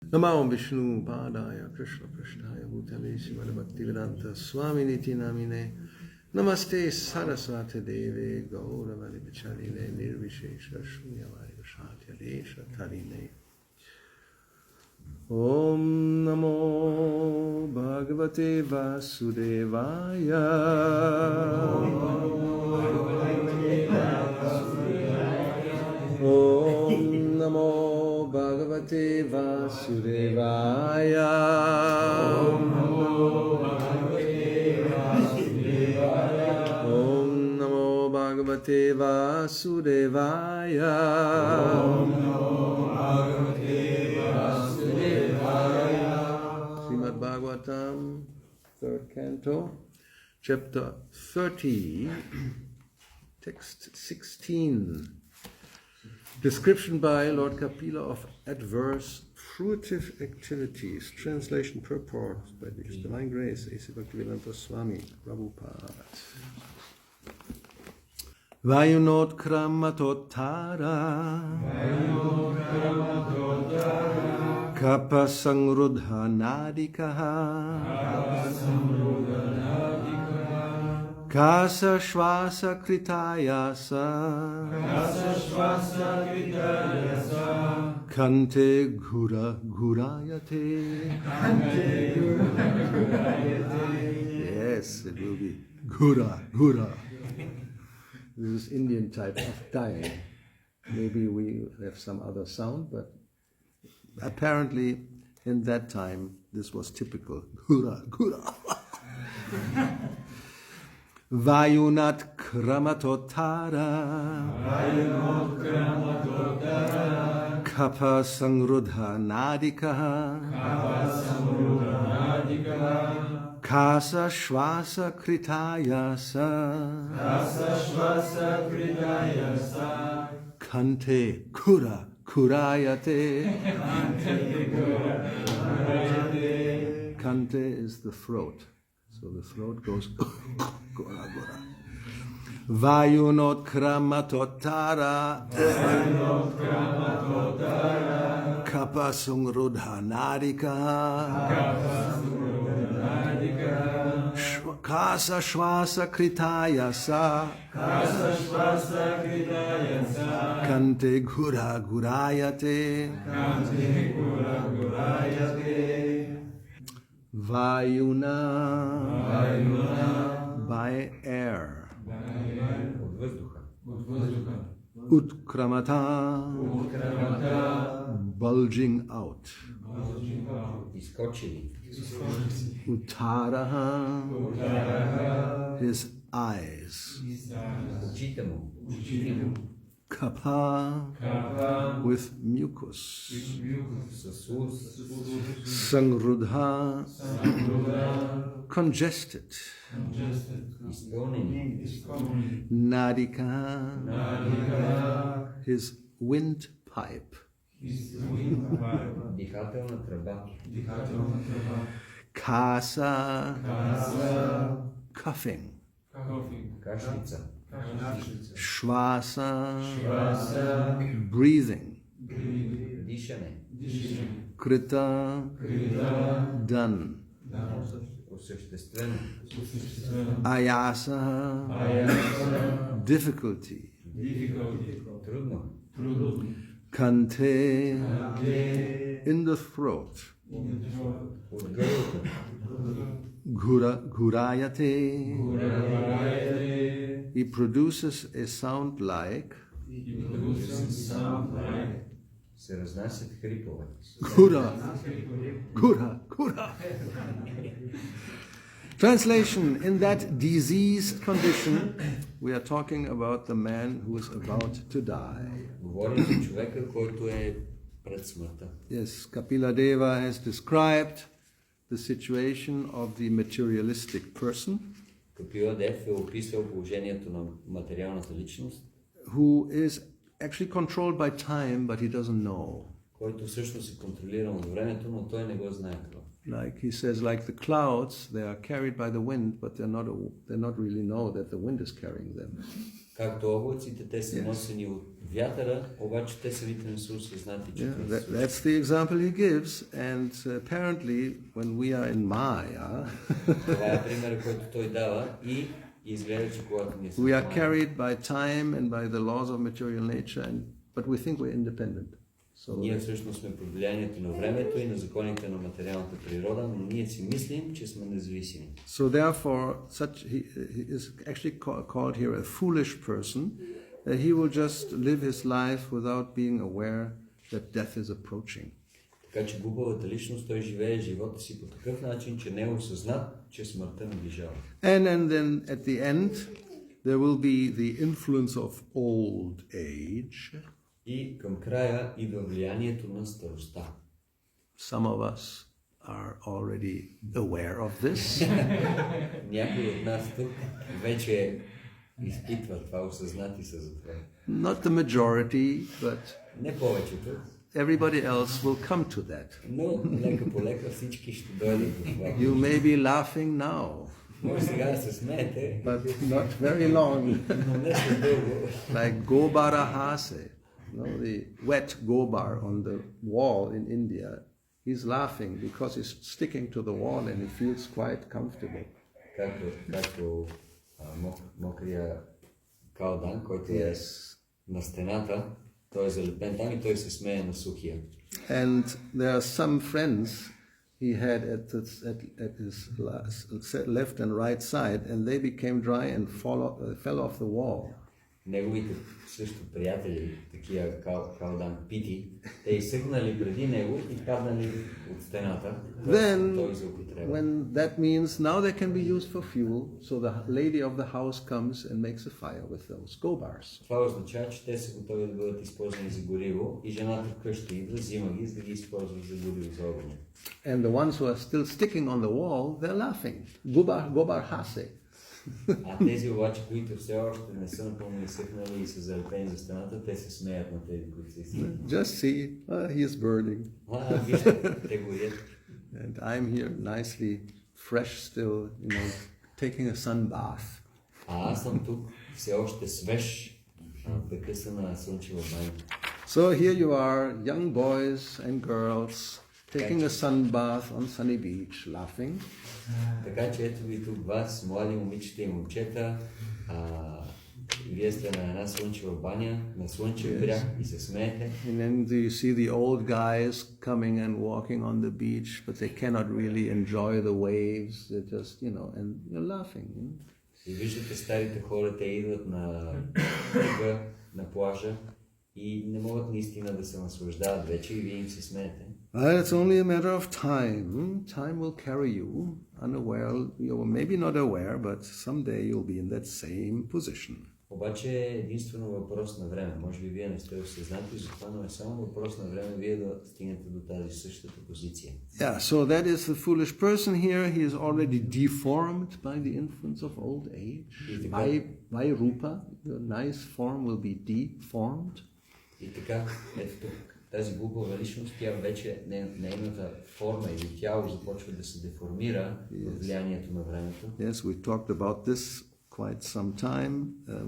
Namo Vishnu Padaya Krishna Prasthaya Bhutale Srimad Bhaktivedanta Swami Niti Namine Namaste Saraswati Deve Gauravani Vichaline Nirvishesha Shunyavaya Shatya Desha Tarine Om Namo Bhagavate Vasudevaya Om Namo Bhagavate Vasudevaya Om Namo Bhagavate Vasudevaya Om Namo Bhagavate Vasudevaya Srimad Bhagavatam, 3rd canto, chapter 30, text 16. Description by Lord Kapila of adverse fruitive activities. Translation purport by His Divine Grace, A.C. Bhaktivedanta Swami Prabhupada. Vayunot kramatotara Kappa sangrudha nadikaha Kasa shvasa kritayasa Kante gurayate. Yes, it will be gura. This is Indian type of dying. Maybe we have some other sound, but apparently in that time this was typical. Gura. Vayunat kramatotara Kapha sangrudha nadikaha Kasa shvasa kritayasa Kante kurayate. Kante is the throat. So the throat goes gora. Vayunot kramatotara Kapha sangrudha nadikaha Kasa shvasa kritayasa Kante gurayate. Vayuna by air. Utkramata bulging out. Uttaraha his eyes. Kapha with mucus. Sangrudha congested. Nadika his windpipe. Kasa coughing. Shvasa breathing. Krita done. Ayasa difficulty. Kante in the throat. Gurayate. He produces a sound like Gura. Translation: in that diseased condition, we are talking about the man who is about to die. Yes, Kapila Deva has described the situation of the materialistic person who is actually controlled by time, but he doesn't know. Like he says, like the clouds, they are carried by the wind, but they're not really know that the wind is carrying them. Както облаците, те са носени от вятъра, обаче те самите не са осъзнати, че that's the example he gives, and apparently when we are in Maya, това е примерът, който той дава и изгледа, че когато ние сме we are carried by time and by the laws of material nature, but we think we're independent. Ние всъщност сме под влиянието на времето и на законите на материалната природа, но ние си мислим, че сме независими. So therefore, he is actually called here a foolish person. He will just live his life without being aware that death is approaching. Така че глупавата личност, той живее живота си по такъв начин, че не е осъзнат, че смъртта наближава. And then at the end, there will be the influence of old age. И към края идва влиянието на старостта. Some of us are already aware of this. Някои от нас тук вече изпитват това, осъзнати са за това. Not the majority, but не повечето. Everybody else will come to that. Но лека по лека всички ще дойдат до това. You may be laughing now. Може сега да се смеете. But not very long. Но не след дълго. Like Gobara Hase. The wet gobar on the wall in India, he's laughing because he's sticking to the wall and he feels quite comfortable. Както мокрия калдан, който е на стената, той е залепен там и той се смее на сухия. And there are some friends he had at his left and right side, and they became dry and fell off the wall. Неговите също приятели, такива калдан пити, те изсъхнали преди него и паднали от стената. Then, when that means now they can be used for fuel, so the lady of the house comes and makes a fire with those go-bars. Това означава, че те са готови да бъдат използвани за гориво и жената вкъщи идва, взима ги, за да ги използва за гориво за огъня. And the ones who are still sticking on the wall, they're laughing. Gobar hase. А тези обаче, които все още не са напълно изсъхнали и са залепени за стената, те се смеят на тези, които са изсъхнали. Just see, he is burning. Вижте, те горят. And I'm here nicely fresh still, taking a sun bath. А аз съм тук все още свеж, пека се на слънчева баня. So here you are, young boys and girls, taking a sun bath on sunny beach, laughing. Така че ето ви тук вас, млади момичета и момчета, вие сте на една слънчева баня, на слънчев бряг и се смеете. And then you see the old guys coming and walking on the beach, but they cannot really enjoy the waves. They're just, and you're laughing. И виждате старите хора, те идват на брега, на плажа и не могат наистина да се наслаждават вече и вие им се смеете. It's only a matter of time. Time will carry you unaware. You're maybe not aware, but someday you'll be in that same position. Обаче е единствено въпрос на време. Може би вие не сте осъзнати, затова, но е само въпрос на време вие да стигнете до тази същата позиция. Yeah, so that is the foolish person here. He is already deformed by the influence of old age. By rupa, your nice form will be deformed. И така, ето тук, тази глупава личност, тя вече нейната форма или тяло започва да се деформира от влиянието на времето. Yes, we talked about this quite some time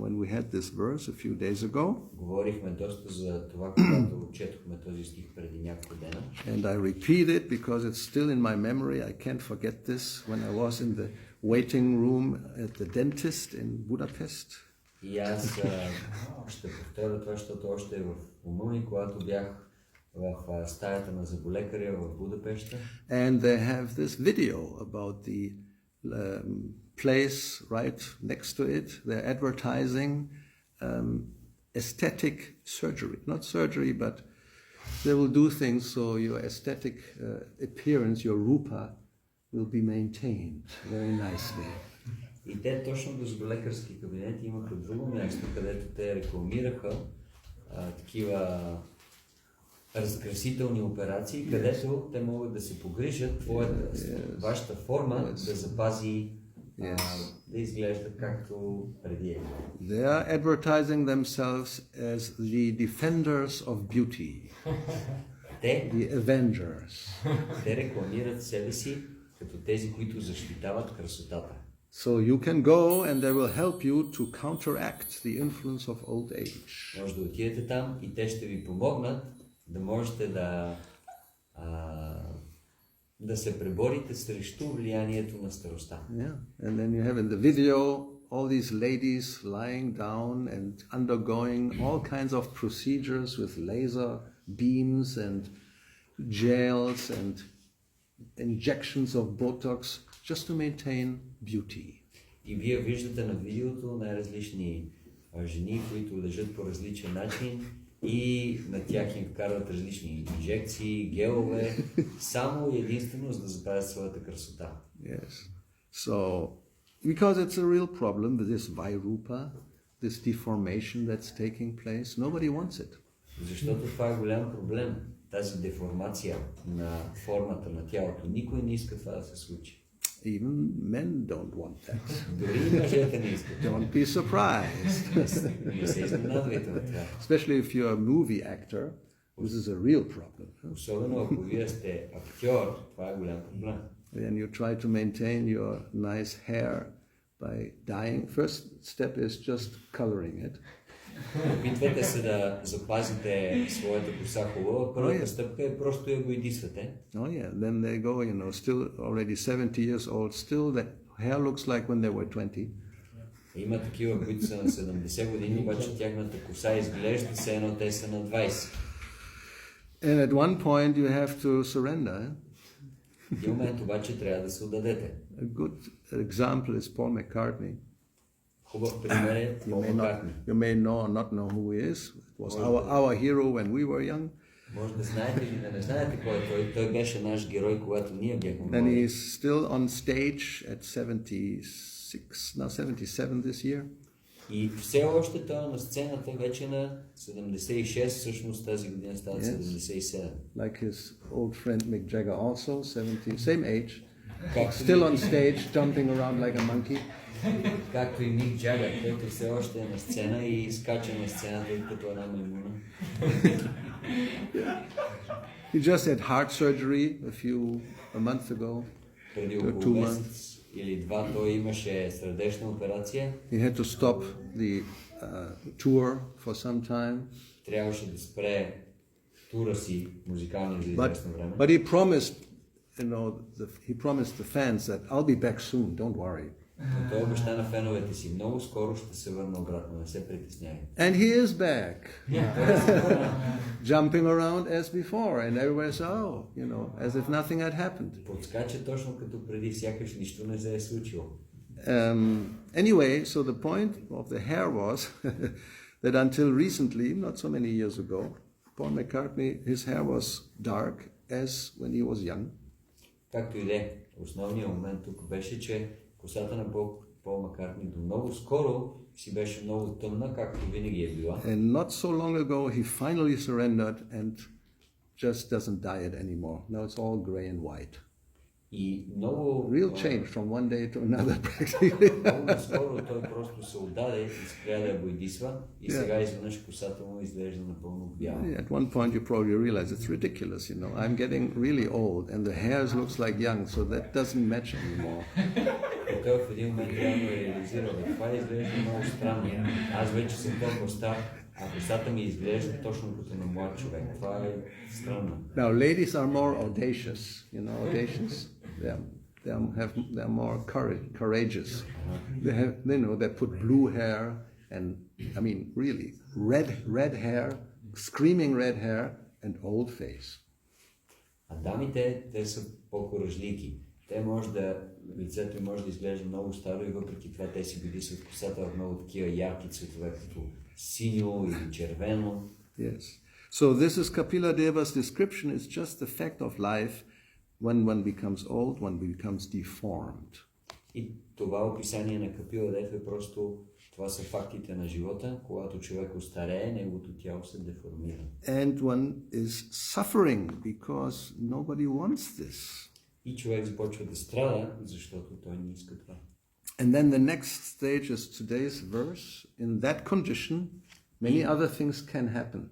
when we had this verse a few days ago. Говорихме доста за това, когато четохме този стих преди няколко дена. And I repeat it because it's still in my memory. I can't forget this when I was in the waiting room at the dentist in Budapest. И аз ще повторя това, защото още е в ума ми, когато бях в стаята на зъболекаря в Будапеща. And they have this video about the place right next to it. They're advertising aesthetic surgery. Not surgery, but they will do things so your aesthetic appearance, your rupa, will be maintained very nicely. И те точно до зъболекарски кабинети имаха друго място, където те рекламираха такива разкрасителни операции, където те могат да се погрижат вашата форма да запази, да изглежда както преди. They are advertising themselves as the defenders of beauty. The avengers. Те рекламират себе си като тези, които защитават красотата. So you can go and they will help you to counteract the influence of old age. Може да отидете там и те ще ви помогнат да можете да се преборите срещу влиянието на старостта. Yeah, and then you have in the video all these ladies lying down and undergoing all kinds of procedures with laser beams and gels and injections of Botox just to maintain beauty. И вие виждате на видеото най-различни жени, които лежат по различен начин и на тях им вкарват различни инжекции, гелове, само и единствено за да запазят своята красота. Yes. So, because it's a real problem with this vairupa, this deformation that's taking place, nobody wants it. Защото това е голям проблем, тази деформация на формата на тялото. Никой не иска това да се случи. Even men don't want that. Дори и мъжете не искат. Don't be surprised. Не се изненадвайте на това. Especially if you're a movie actor, this is a real problem. Особено ако вие сте актьор, това е голям проблем. Then you try to maintain your nice hair by dyeing. First step is just coloring it. Опитвате се да запазите своята коса хубава. Първата стъпка е просто я го идисвате. Oh yeah, then they go, still already 70 years old, still the hair looks like when they were 20. Има такива, които са на 70 години, обаче тяхната коса изглежда все едно те са на 20. And at one point you have to surrender. В един момент обаче трябва да се отдадете. A good example is Paul McCartney. Хубав пример е Пол Маккартни. You may know or not know who he is. It was our hero when we were young. Може да знаете или да не знаете кой е той. Той беше наш герой, когато ние бяхме And млади. he's still on stage at 77 this year. И все още той на сцената вече на 76, всъщност тази година става 77. Like his old friend Mick Jagger also, 70, same age. Както Still on stage, jumping around like a monkey. Както и Мик Джагър, който все още е на сцена и скача на сцената като една маймуна. He just had heart surgery a month ago. Преди or 2 около months. месец или два той имаше сърдечна операция. He had to stop the tour for some time. Трябваше да спре тура си музикалния за известно време. But he promised, he promised the fans that I'll be back soon. Don't worry. Но той обеща на феновете си, много скоро ще се върна обратно, не се притеснявай. And he is back, jumping around as before, and everybody says, as if nothing had happened. Подскача точно като преди, сякаш нищо не се е случило. Anyway, so the point of the hair was that until recently, not so many years ago, Paul McCartney, his hair was dark as when he was young. Както и де, основният момент тук беше, че косата на Пол Маккартни до много скоро си беше много тъмна, както винаги е била. And not so long ago he finally surrendered and just doesn't dye it anymore. Now it's all gray and white. И много... Real change from one day to another practically. Много скоро той просто се отдаде и спря да го идисва и сега изведнъж косата му изглежда напълно бяла. At one point you probably realize it's ridiculous, I'm getting really old and the hair looks like young, so that doesn't match anymore. И той в един момент реално реализира, това изглежда много странно. Аз вече съм толкова стар, а косата ми изглежда точно като на млад човек. Това е странно. Now ladies are more audacious, audacious. They're more courageous. They put blue hair and, really, red hair, screaming red hair and old face. А дамите, те са по-коражлики. Те лицето им може да изглежда много старо и въпреки това те си бидисват косата в много такива ярки цветове, като синьо или червено. Yes. So this is Kapila Deva's description. It's just the fact of life. When one becomes old, one becomes deformed. И това описание на Капила Дев е просто, това са фактите на живота, когато човек остарее, неговото тяло се деформира. And one is suffering because nobody wants this. И човек започва да страда, защото той не иска това. And then the next stage is today's verse. In that condition, many other things can happen.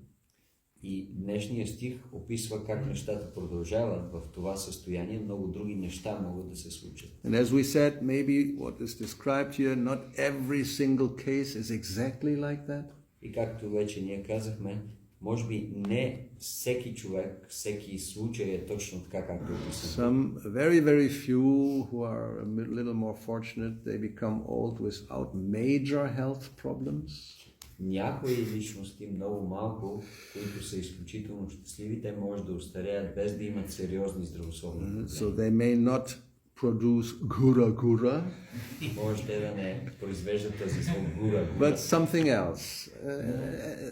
И днешния стих описва как нещата продължават в това състояние, много други неща могат да се случат. And as we said, maybe what is described here, not every single case is exactly like that. И както вече ние казахме, може би не всеки човек, всеки случай е точно така, както е описан. Some very, very few who are a little more fortunate, they become old without major health problems. Някои личности, много малко, които са изключително щастливи, те може да остареят без да имат сериозни здравословни проблеми. So they may not produce gura. Може те да не произвеждат тази звук гура. But something else.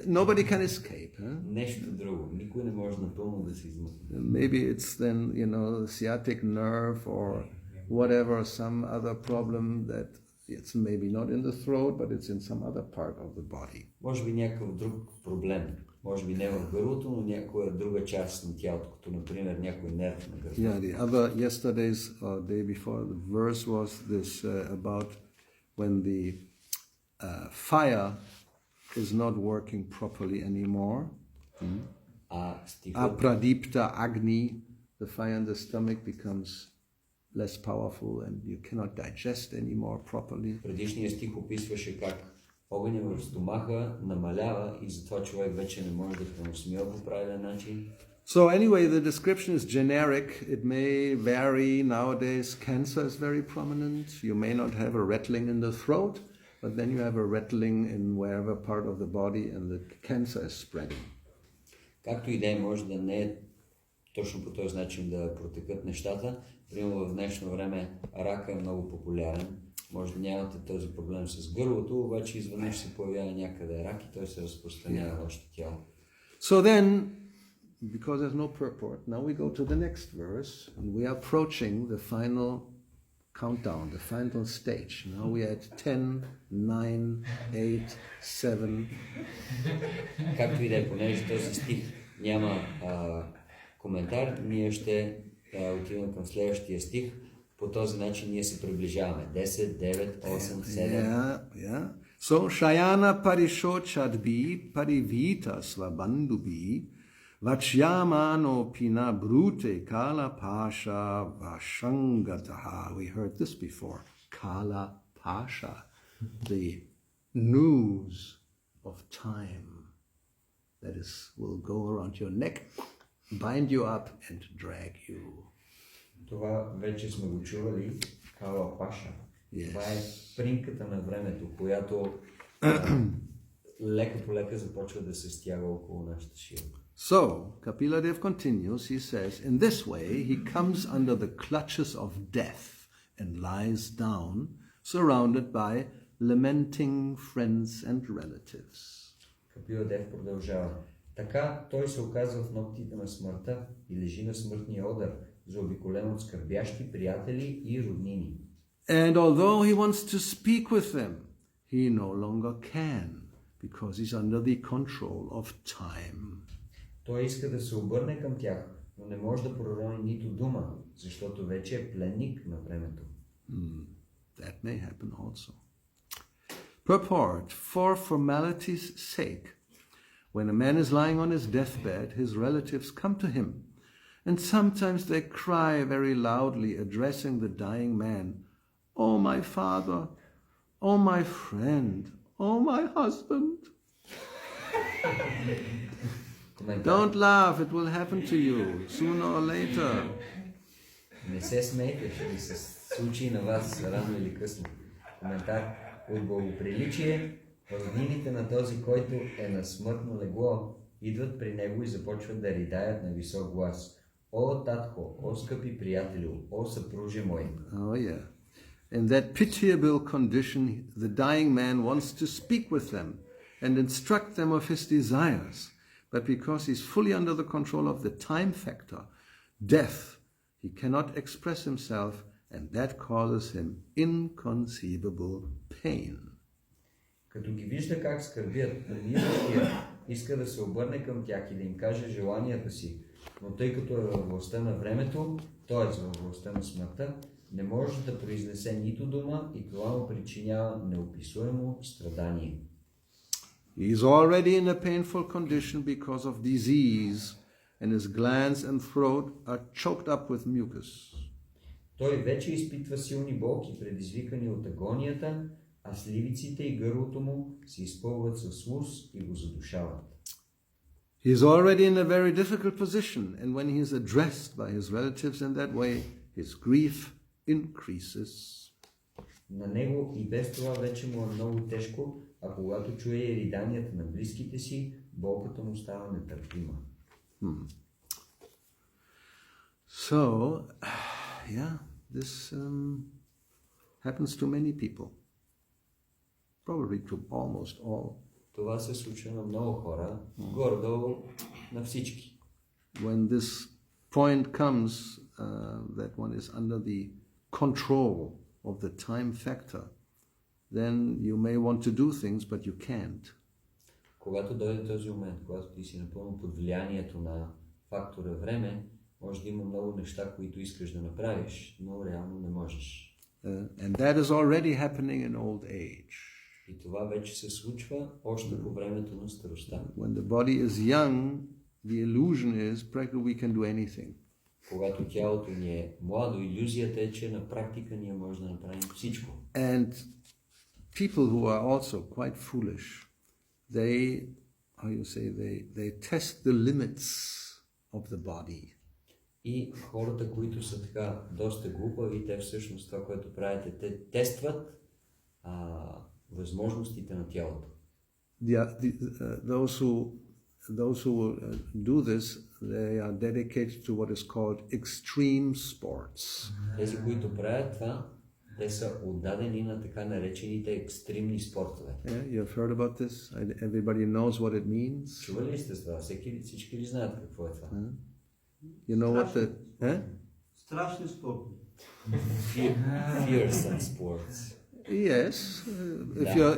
Nobody can escape. Huh? Нещо друго. Никой не може напълно да се измъкне. Maybe it's then, the sciatic nerve or whatever, some other problem that it's maybe not in the throat, but it's in some other part of the body. Може би някакъв друг проблем. Може би не в гърлото, но някоя друга част на тялото, като например някой нерв на гърба. Yeah, the other yesterday's day before the verse was this about when the fire is not working properly anymore. Apradipta Agni, the fire in the stomach becomes less powerful and you cannot digest anymore properly. Предишният стих описваше как огъня в стомаха намалява и затова човек вече не може да храносмила по правилен начин. So anyway, the description is generic. It may vary. Nowadays, cancer is very prominent. You may not have a rattling in the throat, but then you have a rattling in wherever part of the body and the cancer is spreading. Както и да е, може да не е точно по този начин да протекат нещата. Примерно в днешно време рака е много популярен. Може да нямате този проблем с гърлото, обаче изведнъж се появява някъде рак и той се разпространява в вашето тяло. So then, because there's no purport, now we go to the next verse, and we are approaching the final countdown, the final stage. Now we are at 10, 9, 8, 7. Както и да е, понеже този стих няма коментар, ние ще отидем към следващия стих. По този начин ние се приближаваме. 10, 9, 8, 7. Yeah. So, Shayana Parishochadbi Parivita Svabandhubi Vachyamano Pina Brute Kala Pasha Vashangataha. We heard this before. Kala Pasha. The news of time that will go around your neck, bind you up and drag you. Това вече сме го чували, Кала Паша. Yes. Това е примката на времето, която лека по лека започва да се стяга около нашата шия. So, Kapila Dev continues, he says, in this way he comes under the clutches of death and lies down, surrounded by lamenting friends and relatives. Kapila Dev продължава. Така той се оказва в ногтите на смъртта и лежи на смъртния одър, заобиколен от скърбящи приятели и роднини. And although he wants to speak with them, he no longer can, because he's under the control of time. Той иска да се обърне към тях, но не може да пророни нито дума, защото вече е пленник на времето. That may happen also. Purport, for formality's sake, when a man is lying on his deathbed, his relatives come to him, and sometimes they cry very loudly, addressing the dying man, "Oh, my father, oh, my friend, oh, my husband." Don't laugh, it will happen to you, sooner or later. Не се смейте, ще ви се случи на вас рано или късно. Коментар. От благоприличие, роднините на този, който е на смъртно легло, идват при него и започват да ридаят на висок глас. О, татко, о, скъпи приятелю, о, съпруже мой. Oh, yeah. In that pitiable condition, the dying man wants to speak with them and instruct them of his desires. But because he's fully under the control of the time factor, death, he cannot express himself, and that causes him inconceivable pain. Като ги вижда как скърбят, умиращия иска да се обърне към тях и да им каже желанията си, но тъй като е във властта на времето, т.е. във властта на смъртта, не може да произнесе нито дума и това му причинява неописуемо страдание. He is already in a painful condition because of disease, and his glands and throat are choked up with mucus. Той вече изпитва силни болки, предизвикани от агонията, а сливиците и гърлото му се изпълват със слуз и го задушават. He is already in a very difficult position, and when he is addressed by his relatives in that way, his grief increases. На него и без това вече му е много тежко, а когато чуе риданията на близките си, болката му става нетърпима. So, yeah, this happens to many people. Probably to almost all. Това се случва на много хора, горе-долу на всички. When this point comes that one is under the control of the time factor, then you may want to do things, but you can't. Когато дойде този момент, когато ти си напълно под влиянието на фактора време, може да има много неща, които искаш да направиш, но реално не можеш. And that is already happening in old age. И това вече се случва още по времето на старостта. When the body is young, the illusion is practically we can do anything. Когато тялото ни е младо, илюзията е, че на практика ние може да направим всичко. And people who are also quite foolish, they test the limits of the body. И хората, които са така доста глупави, те всъщност това, което правят, те тестват възможностите на тялото. Those who do this, they are dedicated to what is called extreme sports. Тези, които правят това, те са отдадени на така наречените екстремни спортове. Yeah, you have heard about this? Everybody knows what it means. Чували ли сте това? Всички ли знаят какво е това? You know what the... Страшни спорти. Fearsome sports. Yes,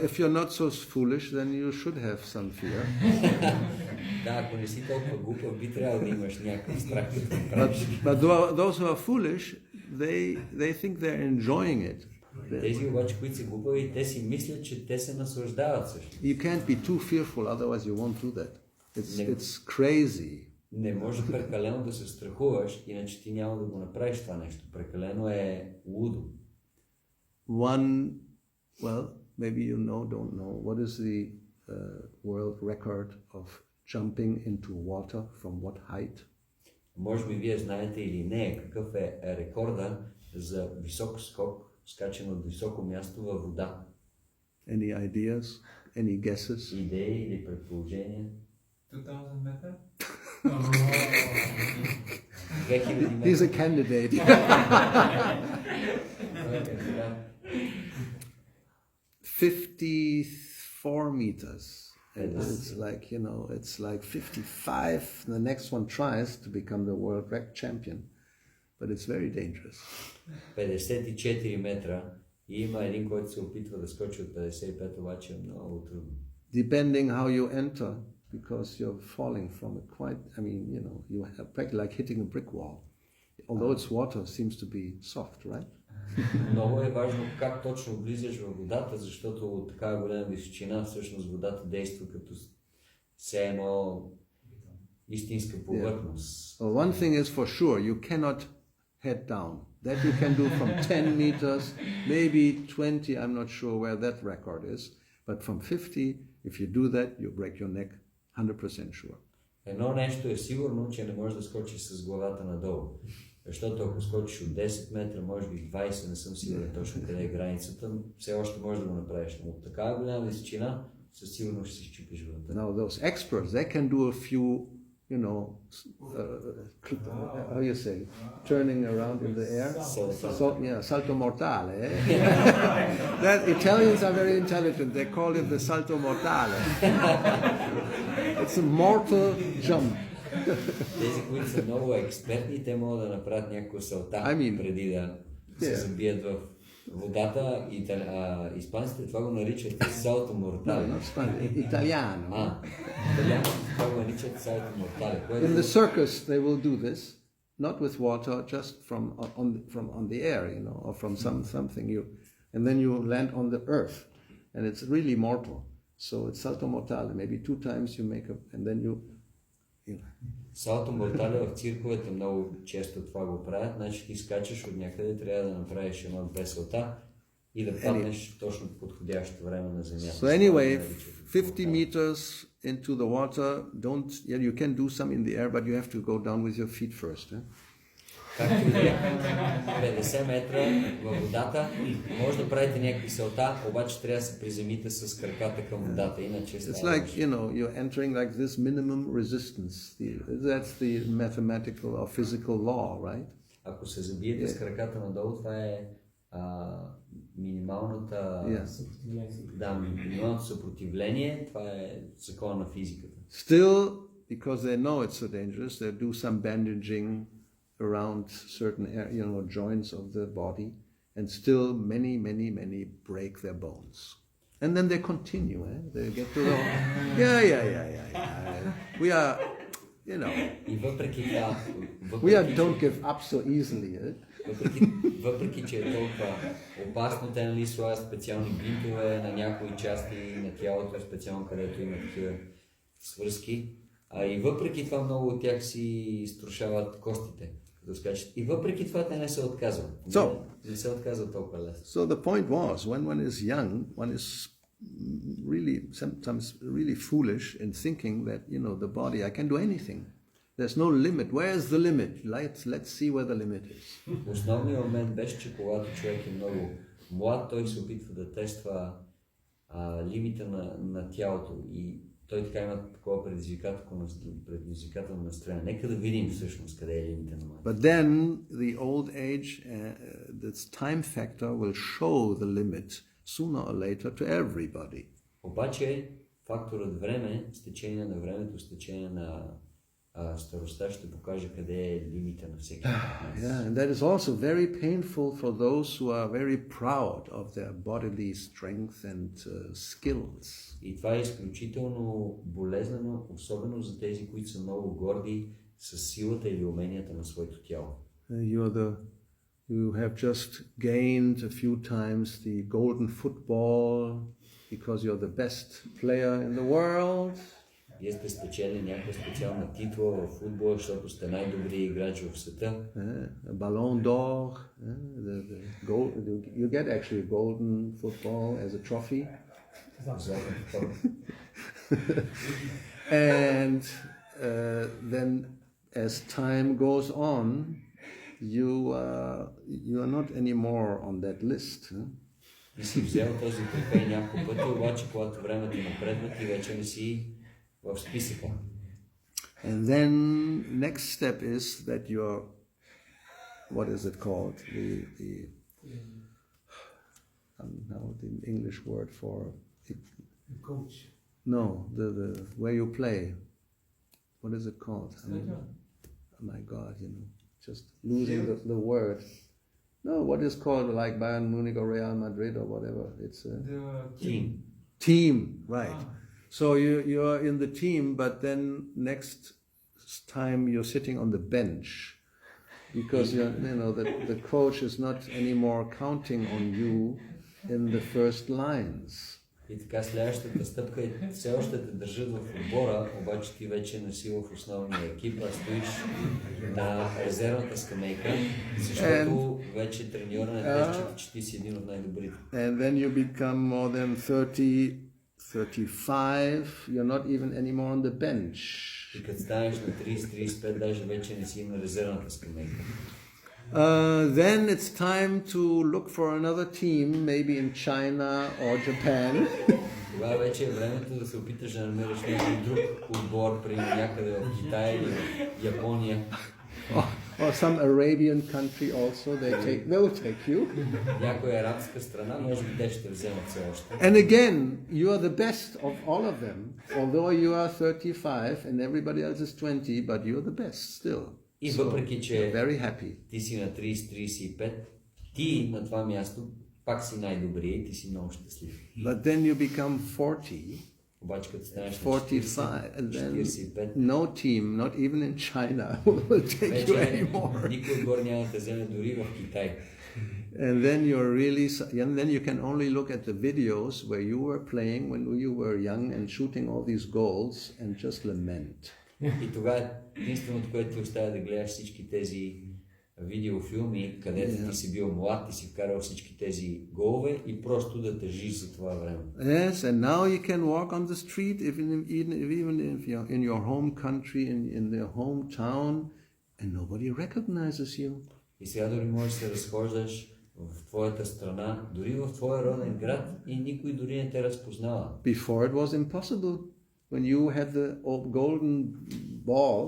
if you're not so foolish, then you should have some fear. Да, ако не си толкова глупав, би трябвало да имаш някакъв страх. But those who are foolish, they think they're enjoying it. Тези обаче, които са глупави, те си мислят, че те се наслаждават също. You can't be too fearful, otherwise you won't do that. It's crazy. Не може прекалено да се страхуваш, иначе ти няма да го направиш това нещо. Прекалено е лудо. Maybe you don't know, what is the world record of jumping into water from what height? Може би вие знаете или не, какъв е рекорда за висок скок, скачен от високо място във вода. Any ideas? Any guesses? Идеи или предположения? 2000 метра? He's a candidate. 54 meters. It's like, it's like 55. The next one tries to become the world champion, but it's very dangerous. 54 метра и има един, който се опитва да скочи от 55, обаче е много трудно. Depending how you enter, because you're falling from a you have practically like hitting a brick wall. Although it's water, seems to be soft, right? Много е важно как точно влизаш във водата, защото от такава голяма височина всъщност водата действа като все едно истинска повърхност. Well, one thing is for sure, you cannot head down. That you can do from 10 meters, maybe 20, I'm not sure where that record is, but from 50, if you do that, you break your neck, 100% sure. Едно нещо е сигурно, че не можеш да скочиш с главата надолу. Защото ако скочиш от 10 метра, може би 20, не съм сигурен точно къде е границата, все още можеш да го направиш. Но от такава голяма височина, със сигурност ще си счупиш врата. Now those experts, they can do a few, how you say, turning around in the air. Salto mortale. That Italians are very intelligent. They call it the salto mortale. It's a mortal jump. Тези, които са много експертни, те могат да направят някакво салта, преди да се забият в водата. Испанците това го наричат салто мортале. Италиано. Италианците това го наричат салто мортале. In the circus they will do this, not with water, just from on the air, or from something and then you land on the earth, and it's really mortal. So it's salto mortale. Maybe 2 times you make up, and then you know. Салто мортале в цирковете много често това го правят, значи ти скачаш от някъде, трябва да направиш 1-2 салта и да паднеш точно в подходящо време на земята. So anyway, 50 meters into the water, you can do some in the air, but you have to go down with your feet first. Както и да е, 50 метра във водата, може да правите някакви салта, обаче трябва да се приземите с краката към водата, иначе It's like, you're entering like this minimum resistance. That's the mathematical or physical law, right? Ако се забиете с краката надолу, това е минималното съпротивление, това е закона на физиката. Still, because they know it's so dangerous, they do some bandaging around certain joints of the body, and still many break their bones. And then they continue, they get to the we are, И въпреки това, don't give up so easily. Въпреки че е толкова опасно, те слагат специални бинтове на някои части на тялото, специално където има такива свръзки. И въпреки това много от тях си изтрушават костите. И въпреки това те не се отказват. Не се отказват толкова лесно. So the point was, when one is young, one is really sometimes really foolish in thinking that, the body, I can do anything. There's no limit. Where is the limit? Let's see where the limit is. Основният момент беше, че когато човек е много млад, той се опитва да тества лимита на тялото и той така има такова предизвикателно настроение. Нека да видим всъщност къде е лимита на малко. But then the old age, this time factor will show the limit sooner or later to everybody. Обаче факторът време, с течение на времето, с течение на старостта ще покаже къде е лимита на всеки. Yeah, and that is also very painful for those who are very proud of their bodily strength and skills. И това е изключително болезнено, особено за тези, които са много горди с силата или уменията на своето тяло. You have just gained a few times the golden football because you're the best player in the world. Вие сте спечели някаква специална титла в футбол, защото сте най-добрият играч в света. Ballon d'Or. You get actually a golden football as a trophy. And then as time goes on, you are not anymore on that list. И си взел този трофей няколко пъти, обаче когато времето напредва, ти вече не си в списъка. And then next step is that you're, what is it called? Now the English word for Coach. No, the where you play. What is it called? Oh my God, just losing the word. No, what is called like Bayern Munich or Real Madrid or whatever? It's The team. Team, right? So you're in the team, but then next time you're sitting on the bench because the coach is not anymore counting on you in the first lines. И така следващата стъпка е все още те държат в отбора, обаче ти вече не си в основния екип, а стоиш на резервната скамейка, защото вече треньора не те счита, че ти си един от най-добрите. And then you become more than 30, 35, you're not even anymore on the bench. И като станеш на 30-35, даже вече не си на резервната скамейка. Then it's time to look for another team, maybe in China or Japan. Това вече е времето да се опиташ да намериш някой друг отбор, при някъде в Китай или в Япония. Or some Arabian country also, they will take you. Някоя арабска страна, може би те ще вземат все още. And again, you are the best of all of them, although you are 35 and everybody else is 20, but you're the best still. И въпреки, че ти си на 30-35, ти на това място пак си най-добрият и ти си много щастлив. But then you become 40 Обаче като станеш на 45, and then 45, no team, not even in China, will take you вече anymore. никой отбор няма да те вземе дори в Китай. And then you're really, and then you can only look at the videos where you were playing when you were young and shooting all these goals and just lament. И тогава единственото, което ти оставя да гледаш всички тези видеофилми, където ти си бил млад, ти си вкарал всички тези голове и просто да тъжиш за това време. Yes, and now you can walk on the street, even if you're in your home country, in their hometown, and nobody recognizes you. И сега дори можеш да се разхождаш в твоята страна, дори в твоя роден град и никой дори не те разпознава. Before it was impossible. When you had the golden ball,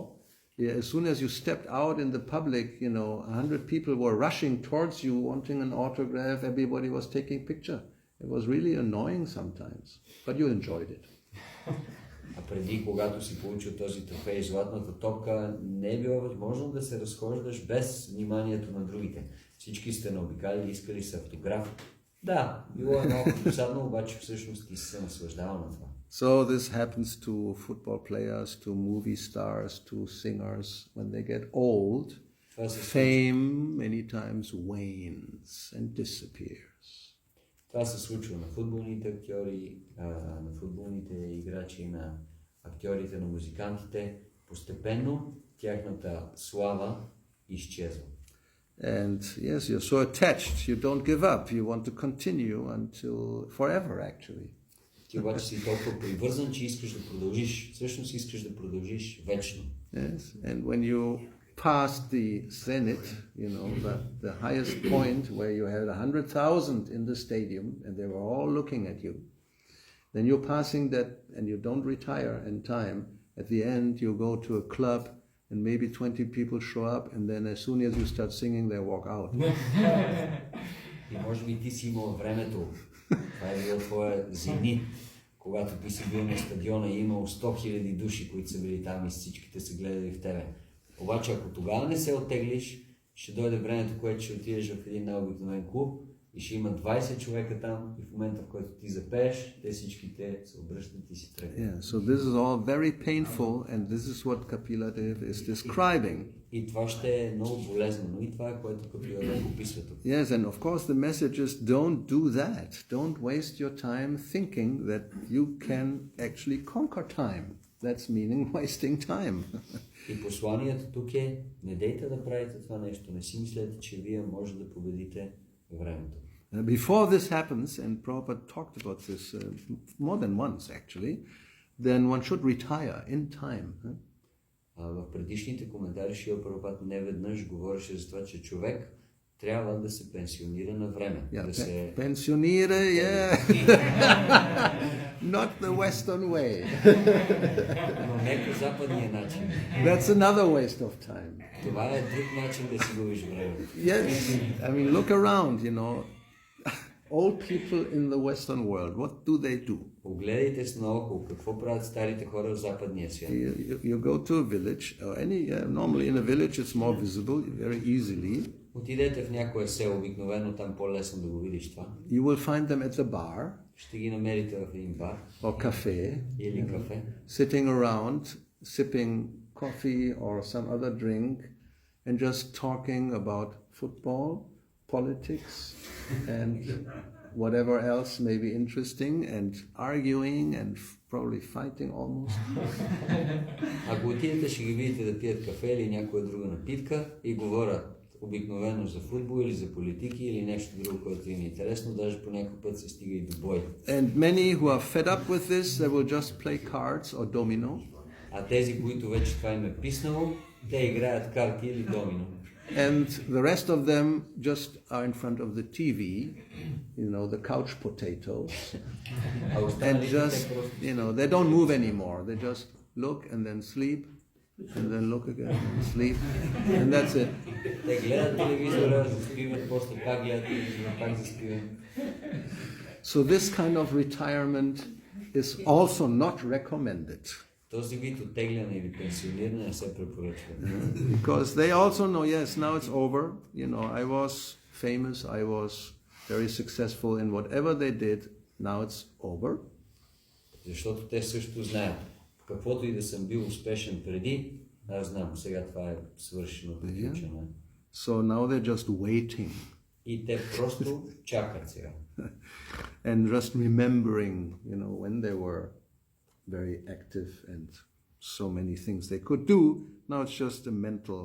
as soon as you stepped out in the public, 100 people were rushing towards you wanting an autograph. Everybody was taking picture. It was really annoying sometimes, but you enjoyed it. А преди, когато си получил този трофей, златната топка, не е било възможно да се разхождаш без вниманието на другите. Всички сте наобикали, искали с автограф. Да, било е малко досадно, обаче всъщност ти се наслаждавал на това. So this happens to football players, to movie stars, to singers. When they get old, fame many times wanes and disappears. Това се случва на футболните актьори, на футболните играчи, на актьорите, на музикантите. Постепенно тяхната слава изчезва. And yes, you're so attached, you don't give up. You want to continue until forever, actually. Ти обаче си толкова привързан, че искаш да продължиш. Всъщност искаш да продължиш вечно. Yes, and when you pass the zenith, the highest point where you had 100,000 in the stadium and they were all looking at you, then you're passing that and you don't retire in time. At the end, you go to a club and maybe 20 people show up, and then as soon as you start singing, they walk out. И може би ти си имал времето. Това е било твоя зенит, когато ти си бил на стадиона и имал 100 000 души, които са били там и всичките са гледали в тебе. Обаче ако тогава не се оттеглиш, ще дойде времето, което ще отидеш в един най-обикновен клуб и ще има 20 човека там и в момента, в който ти запееш, те всичките се обръщат и си тръгват. Yeah, so this is all very painful, and this is what Kapila Dev is describing. И това ще е много болезнено и това е което Капила Дев описва тук. Yes, and of course the message is don't do that. Don't waste your time thinking that you can actually conquer time. That's meaning wasting time. И посланието тук е, не дейте да правите това нещо, не си мислете, че вие може да победите времето. Before this happens, and Prabhupada talked about this more than once actually, then one should retire in time. В предишните коментари Шрила Прабхупад не веднъж говореше за това, че човек трябва да се пенсионира на време. Да се... Пенсионира, yeah. Not the Western way. Но не по западния начин. That's another waste of time. Това е друг начин да си губиш време. Yes, I mean, look around, Old people in the Western world, what do they do? Погледайте с наоколо, какво правят старите хора в западния свят. You go to a village, or normally in a village it's more visible, very easily. Отидете в някое село, обикновено там по-лесно да го видиш това. You will find them at the bar. Ще ги намерите в един бар. Or cafe. Или кафе. Sitting around, sipping coffee or some other drink, and just talking about football, politics, and whatever else may be interesting, and arguing and probably fighting almost. Ако отидете, ще ги видите да пият кафе или някоя друга напитка и говорят обикновено за футбол или за политики или нещо друго, което им е интересно, даже по някой път се стига и до бой. And many who are fed up with this, they will just play cards or domino. А тези, които вече това им е писнало, те играят карти или домино. And the rest of them just are in front of the TV, the couch potatoes, and just, they don't move anymore. They just look and then sleep, and then look again and sleep, and that's it. Те гледат телевизора, заспиват, после пак гледат телевизора, пак заспиват. So this kind of retirement is also not recommended. Този вид оттегляне или пенсиониране не се препоръчва. Because they also know, yes, now it's over. I was famous, I was very successful in whatever they did. Now it's over. Защото те също знаят, каквото и да съм бил успешен преди, аз знам, сега това е свършено, приключено. So now they're just waiting. И те просто чакат сега. And just remembering, when they were very active and so many things they could do. Now it's just a mental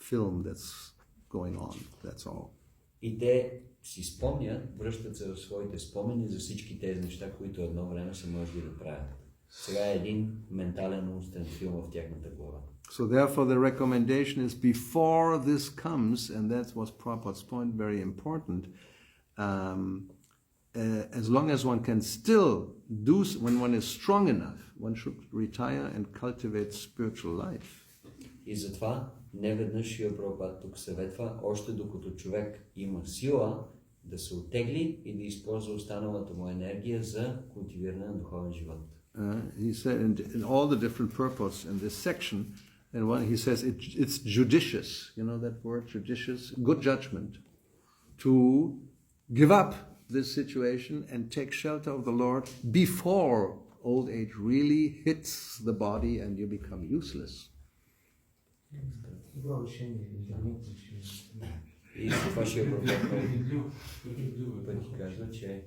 film that's going on, that's all. И те си спомнят, връщат се в своите спомени за всички тези неща, които едно време са можели да правят. Сега е един ментален умствен филм в тяхната глава. So therefore the recommendation is before this comes, and that was Prabhupada's point, very important, as long as one can still do, when one is strong enough, one should retire and cultivate spiritual life. И затова неведнъж Шрила Прабхупада тук съветва, още докато човек има сила, да се оттегли и да използва останалата му енергия за култивиране на духовен живот. He said in all the different purposes in this section, and he says it's judicious, that word judicious, good judgment, to give up this situation and take shelter of the Lord before old age really hits the body and you become useless. И това ще е пъти казва, че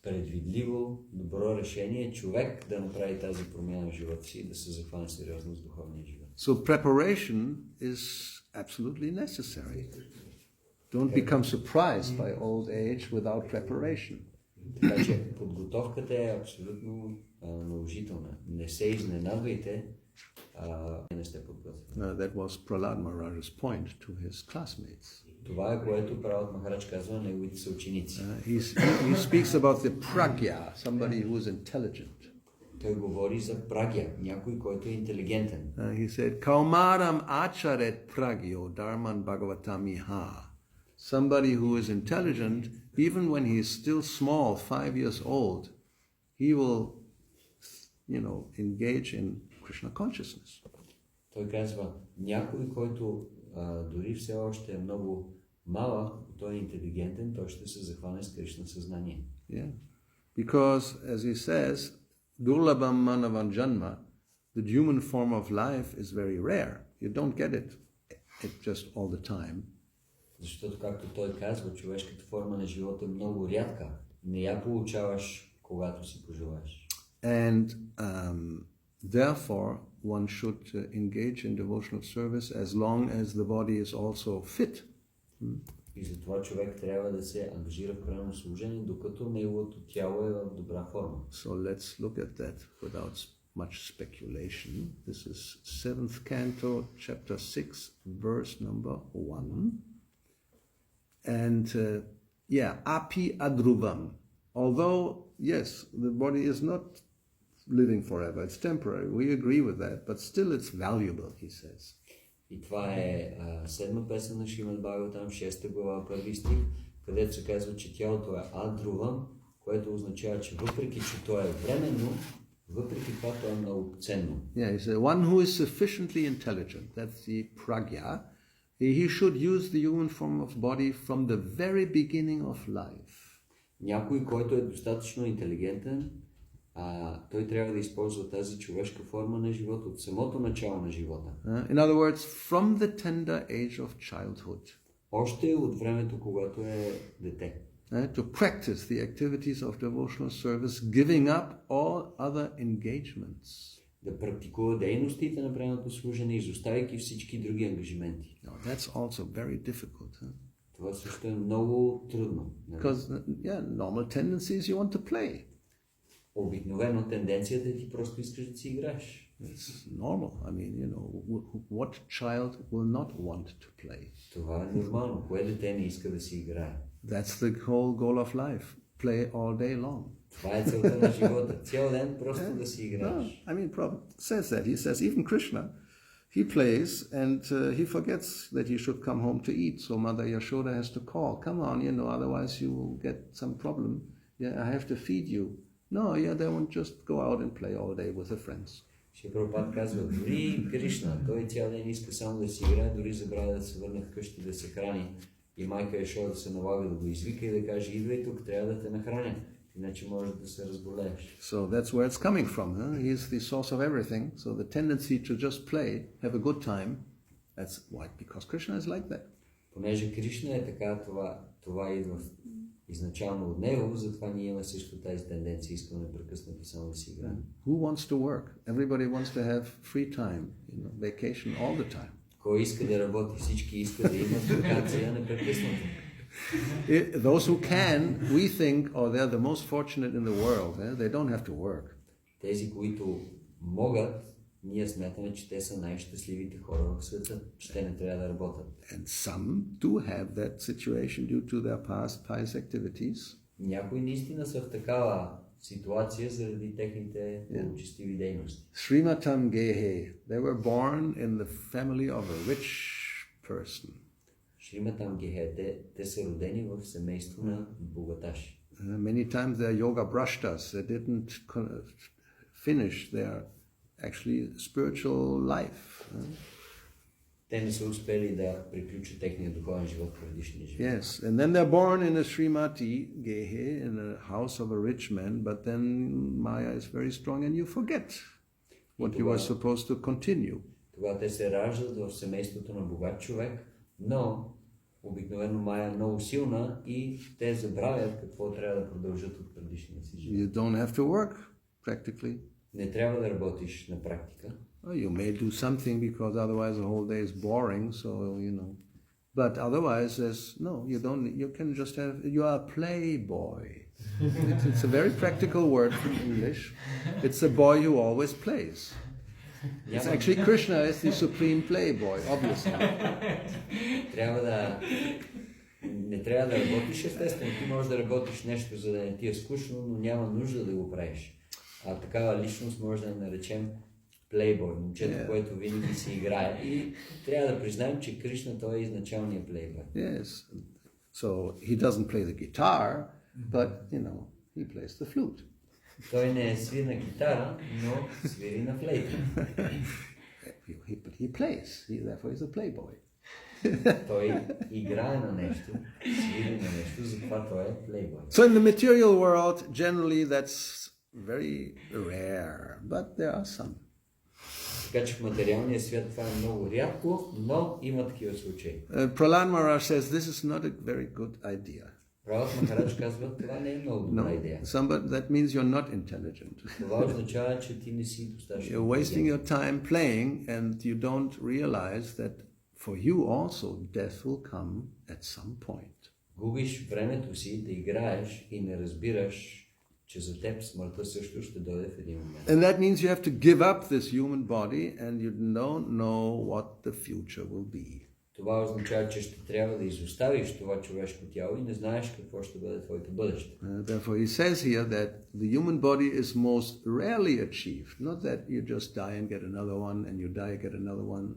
предвидливо, добро решение е човек да направи тази промяна в живота си и да се захване сериозно с духовния живот. So preparation is absolutely necessary. Don't become surprised by old age without preparation. Така че подготовката е абсолютно наложителна. Не се изненадвайте, не сте подготвени. That was Prahlad Maharaj's point to his classmates. Това е което Пралад Махарадж казва на неговите съученици. He speaks about the pragya, somebody who is intelligent. Той говори за прагя, някой, който е интелигентен. He said, Kaumaram acharet pragyo dharman bhagavatamiha. Somebody who is intelligent, even when he is still small, 5 years old, he will, engage in Krishna consciousness. Той казва, някой, който дори все още е много малък, той е интелигентен, той ще се захване с Кришна съзнание. Yeah. Because, as he says, Durlabham Manavan Janma, the human form of life is very rare. You don't get it just all the time. Защото, както той казва, човешката форма на живота е много рядка. Не я получаваш, когато си пожелаеш. And therefore, one should engage in devotional service as long as the body is also fit. И затова човек трябва да се ангажира в правилно служение, докато неговото тяло е в добра форма. So let's look at that without much speculation. This is 7th canto, chapter 6, verse number 1. And api adruvam. Although, yes, the body is not living forever, it's temporary. We agree with that, but still it's valuable, he says. И това е седма песен на Шримад Бхагаватам, 6 глава, 1 стих, където се казва, че тялото е адрувам, което означава, че въпреки, че то е временно, въпреки това то е много ценно. Yeah, he said, one who is sufficiently intelligent, that's the pragya, he should use the human form of body from the very beginning of life. Някой, който е достатъчно интелигентен, той трябва да използва тази човешка форма на живота от самото начало на живота. In other words, from the tender age of childhood. Още от времето, когато е дете. To practice the activities of devotional service, giving up all other engagements. Да практикува дейностите на преданното служене, изоставяйки всички други ангажименти. Now, that's also very difficult. Това също е много трудно. Because, normal tendency is you want to play. Обикновено тенденцията е ти просто искаш да си играеш. It's normal. I mean, what child will not want to play? Това е нормално. Кое дете не иска да си играе? That's the whole goal of life. Play all day long. Това е целта на живота. Цял ден просто да си играеш. I mean, Prabhupada says that. He says even Krishna, he plays and he forgets that he should come home to eat. So Mother Yashoda has to call. Come on, otherwise you will get some problem. Yeah, I have to feed you. No, they won't just go out and play all day with their friends. Шри Прабхупада казва, дори Кришна, той цял ден иска само да си играе, дори забравя да се върне вкъщи да се храни. И майка Яшода да се налага да го извика и да каже, идвай тук, трябва да те нахраня. иначе можеш да се разболееш. So that's where it's coming from. He is the source of everything. So the tendency to just play, have a good time, that's why, because Krishna is like that. Понеже Кришна е така, това идва изначално от него, затова ние имаме също тази тенденция, искаме непрекъснато само да си играем. Who wants to work? Everybody wants to have free time, vacation all the time. Кой иска да работи? Всички искат да имат вакансия непрекъснато. Those who can, we think, they're the most fortunate in the world. They don't have to work. Тези, които могат, ние смятаме, че те са най-щастливите хора в света, че те не трябва да работят. And some do have that situation due to their past pious activities. Някои наистина са в такава ситуация заради техните благочестиви дейности. Srimatam Gehe, they were born in the family of a rich person. Шриматам Гехе, те са родени в семейство на богаташи. Many times they're yoga brashtas. They didn't finish their actually spiritual life. Те не са успели да приключат техния духовен живот в предишния живот. Yes, and then they're born in a Srimati Gehe, in a house of a rich man, but then Maya is very strong and you forget what you were supposed to continue. Тогава те се раждат в семейството на богат човек, но обикновено Мая е много силна и те забравят какво трябва да продължат от предишния си живот. You don't have to work, practically. Не трябва да работиш на практика. You may do something because otherwise the whole day is boring, so But otherwise, you don't. You can just have. You are a playboy. It's a very practical word from English. It's a boy who always plays. It's actually Krishna is the supreme playboy, obviously. Не трябва да работиш, естествено. Ти можеш да работиш нещо, за да не ти е скучно, но няма нужда да го правиш. А такава личност може да наречем плейбой, момчето, което винаги си играе. И трябва да признаем, че Кришна той е изначалният плейбой. Yes. So he doesn't play the guitar, but he plays the flute. Той не свири на китара, но свири на флейта. But he plays. Therefore he's a playboy. Той играе на нещо, свири на нещо, затова той е плейбой. So in the material world, generally that's very rare, but there are some. Така че в материалния свят това е много рядко, но има такива случаи. Prahlad Maharaj says this is not a very good idea. Пралад Махарадж казва, това не е много добра идея. That means you're not intelligent. Това означава, че ти не си достатъчно. You're wasting your time playing and you don't realize that for you also death will come at some point. Губиш времето си да играеш и не разбираш, че за теб смъртта също ще дойде в един момент. And that means you have to give up this human body and you don't know what the future will be. Това означава, че ще трябва да изоставиш това човешко тяло и не знаеш какво ще бъде твоето бъдеще. Therefore he says here that the human body is most rarely achieved. Not that you just die and get another one and you die and get another one.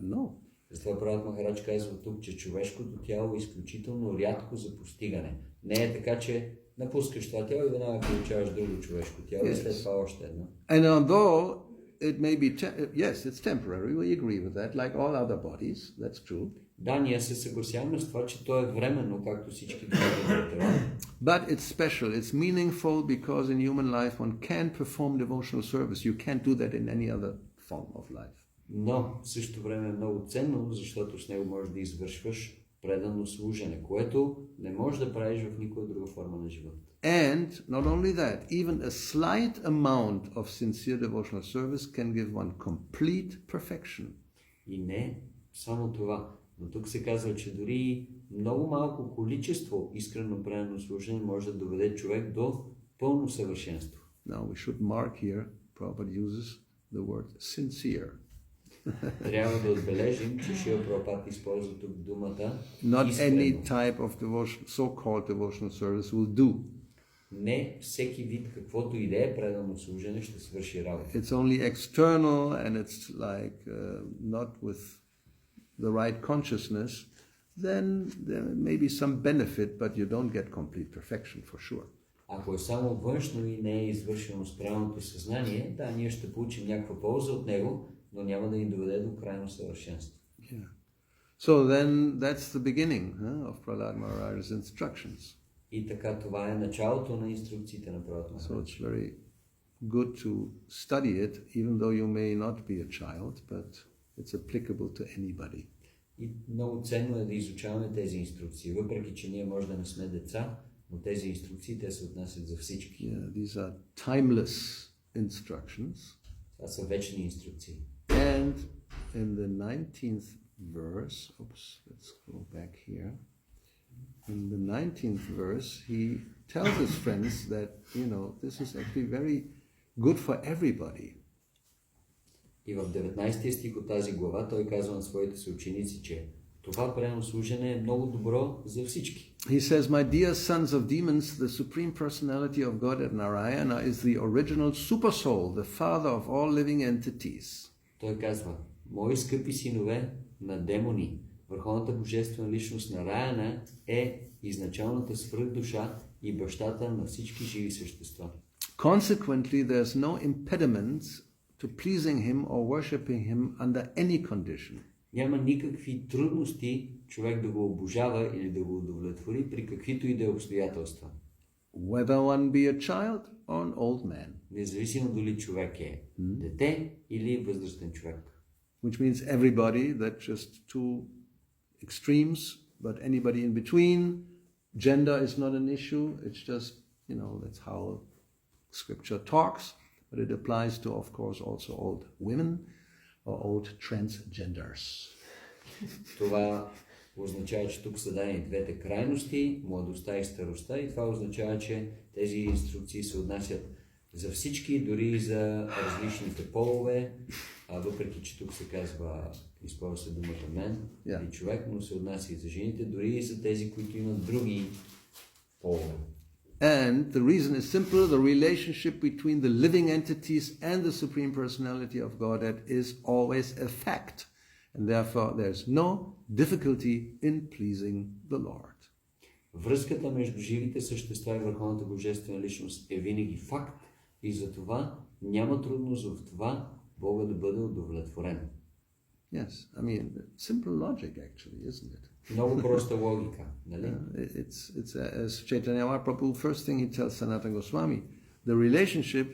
No. Затова Пралад Махарадж казва тук, че човешкото тяло е изключително рядко за постигане. Не е така, че напускаш това тяло и веднага получаваш друго човешко тяло и след това още едно. And although it may be, yes, it's temporary, we agree with that, like all other bodies, that's true. Да, ние се съгласяваме с това, че то е временно, както всички други тела. But it's special, it's meaningful because in human life one can perform devotional service. You can't do that in any other form of life. Но в същото време е много ценно, защото с него можеш да извършваш предано служене, което не можеш да правиш в никоя друга форма на живота. And not only that, even a slight amount of sincere devotional service can give one complete perfection. И не само това, но тук се казва, че дори много малко количество искрено предано служене може да доведе човек до пълно съвършенство. Now we should mark here, Prabhupada uses the word sincere. Трябва да отбележим, че Шрила Прабхупада използва тук думата Not искрено. any type of so-called devotional service will do. Не всеки вид каквото и да е предано служене ще свърши работа. It's only external and it's like not with the right consciousness, then there may be some benefit, but you don't get complete perfection for sure. Ако е само външно и не е извършено с правилното съзнание, да, ние ще получим някаква полза от него, но няма да ни доведе до крайно съвършенство. Yeah. So then that's the beginning of Prahlad Maharaj's instructions. И така, това е началото на инструкциите на правото на So Христа. it's very good to study it, even though you may not be a child, but it's applicable to anybody. И много ценно е да изучаваме тези инструкции, въпреки че ние може да не сме деца, но тези инструкции те се отнасят за всички. Yeah, these are timeless instructions. Това са вечни инструкции. And in the 19th verse, let's go back here. In the 19th verse, he tells his friends that, this is actually very good for everybody. И в 19 стих от тази глава той казва на своите съученици, че това пренослужене е много добро за всички. He says, my dear sons of demons, the supreme personality of God at Narayana is the original supersoul, the father of all living entities. Той казва, мои скъпи синове на демони, върховната божествена личност на Раяна е изначалната свръхдуша и бащата на всички живи същества. Consequently, there's no impediment to pleasing him or worshipping him under any condition. Няма никакви трудности човек да го обожава или да го удовлетвори при каквито и да е обстоятелства. Whether one be a child or an old man. Независимо дали човек е дете или възрастен човек. Which means everybody, that's just two extremes, but anybody in between. Gender is not an issue, it's just, that's how scripture talks, but it applies to, of course, also old women or old transgenders. Това означава, че тук са дадени двете крайности, младостта и старостта, и това означава, че тези инструкции се отнасят за всички, дори и за различните полове, въпреки че тук се казва, използва се думата мен или човек, но се отнася и за жените, дори и за тези, които имат други полове. And the reason is simple, the relationship between the living entities and the Supreme Personality of Godhead is always a fact. And therefore there's no difficulty in pleasing the Lord. Връзката между живите същества и върховната божествена личност е винаги факт и за това няма трудност в това Бога да бъде удовлетворен. Yes, I mean, simple logic actually, isn't it? Много проста логика, нали? It's as Chaitanya Mahaprabhu, first thing he tells Sanatana Goswami, the relationship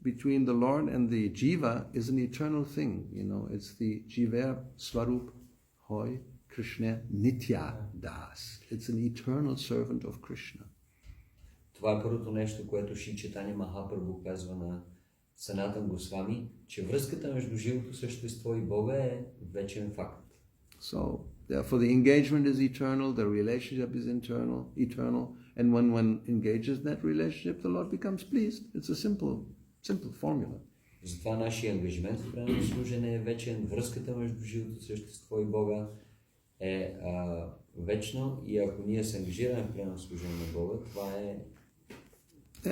between the Lord and the Jiva is an eternal thing, it's the Jiva Swarup Hoy Krishna Nitya Das. It's an eternal servant of Krishna. Това е първото нещо, което Шри Чайтаня Махапрабху казва на Санатана Госвами, че връзката между живото същество и Бога е вечен факт. So, therefore the engagement is eternal, the relationship is eternal, and when one engages in that relationship, the Lord becomes pleased. It's a simple formula. Затова нашия ангажимент в пренослужене е вечен, връзката между живото същество и Бога е вечно и ако ние се ангажираме в пренослужене на Бога, това е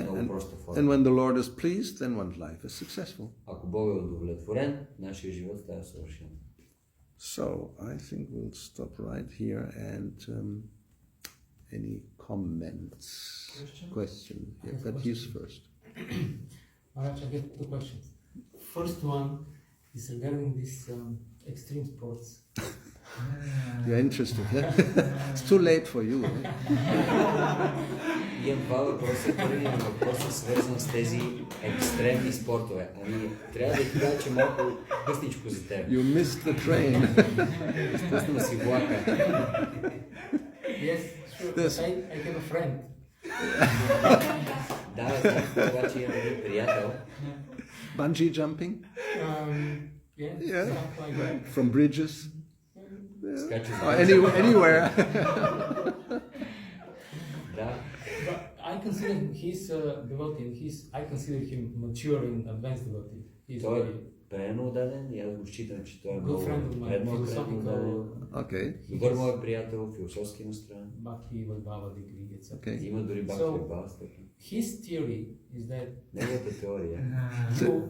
много проста форма. And when the Lord is pleased, then one's life is successful. Ако Бог е удовлетворен, нашия живот става съвършен. So, I think we'll stop right here and any comments? Question. Yeah, but he's first. Alright, I get two questions. First one is regarding this extreme sports. You're interested, yeah? It's too late for you, right? Имам два въпроса. Първият въпрос е свързан с тези екстремни спортове. Ами, трябва да ти кажа, че малко късничко за теб. You missed the train. Изпуснал си влака. Yes, sure. I have a friend. Да, обаче имам един приятел. Bungee jumping? Yeah. Stuff like that. From bridges? Скача Or anywhere. Да. But I consider his devotee. I consider him mature and advanced devotee. He's Той е very прено даден и аз го считам, че той е good много friend of mine, предно philosophical. Okay. добър мой приятел, философски настроен. Bhakti with Bhava degree, etc. Okay. Има дори Бхакти в Бхава степен. His theory is that Неговата теория.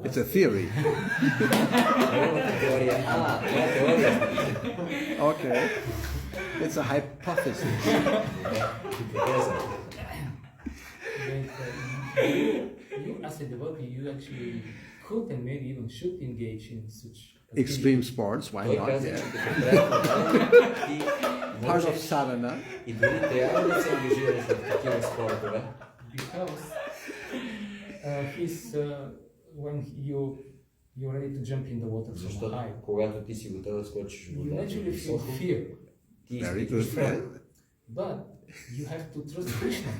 It's a theory. Неговата теория. Това е теория. Okay. It's a hypothesis. Хипотеза. you as a devotee, you actually could and maybe even should engage in such Extreme sports, why Той not? каза, Yeah. че като трябва ти Part of можеш sadhana. и дори трябва да се ангажираш в такива спортове. because when you're ready to jump in the water from Защото high, когато ти си готов да скочиш в you водата, naturally feel високо, fear, ти Very изпитваш good. страх. but you have to trust Krishna.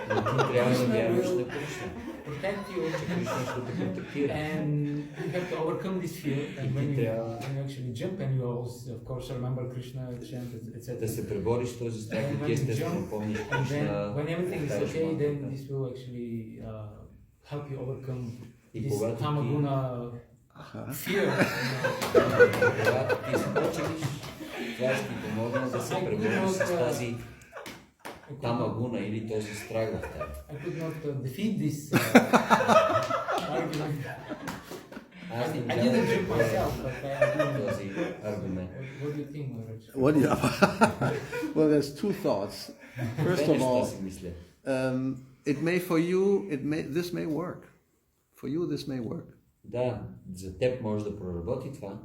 Но ти трябва да вярваш на Кришна. Protect you, Кришна ще те контактира. and you have to overcome this fear. And when you Yeah. actually jump, and you also, of course, remember Krishna, chant, etc. Да се пребориш с този страх And и when ти you естествено jump, помниш and then Кришна. when everything is повтаряш okay, then мантрата. this will actually help you overcome И this когато ти- tamaguna fear. Когато ти скочиш, това ще ти помогне да се пребориш с тази тамагуна или този страх в теб. I could not defeat this argument. Аз не I можах didn't да jump myself, but I agree. този аргумент. What do you think, Maharaj? What do you, well, there's two thoughts. First Две of all, неща си мисля. it may for you, this may work. For you, this may work. Да, за теб може да проработи това,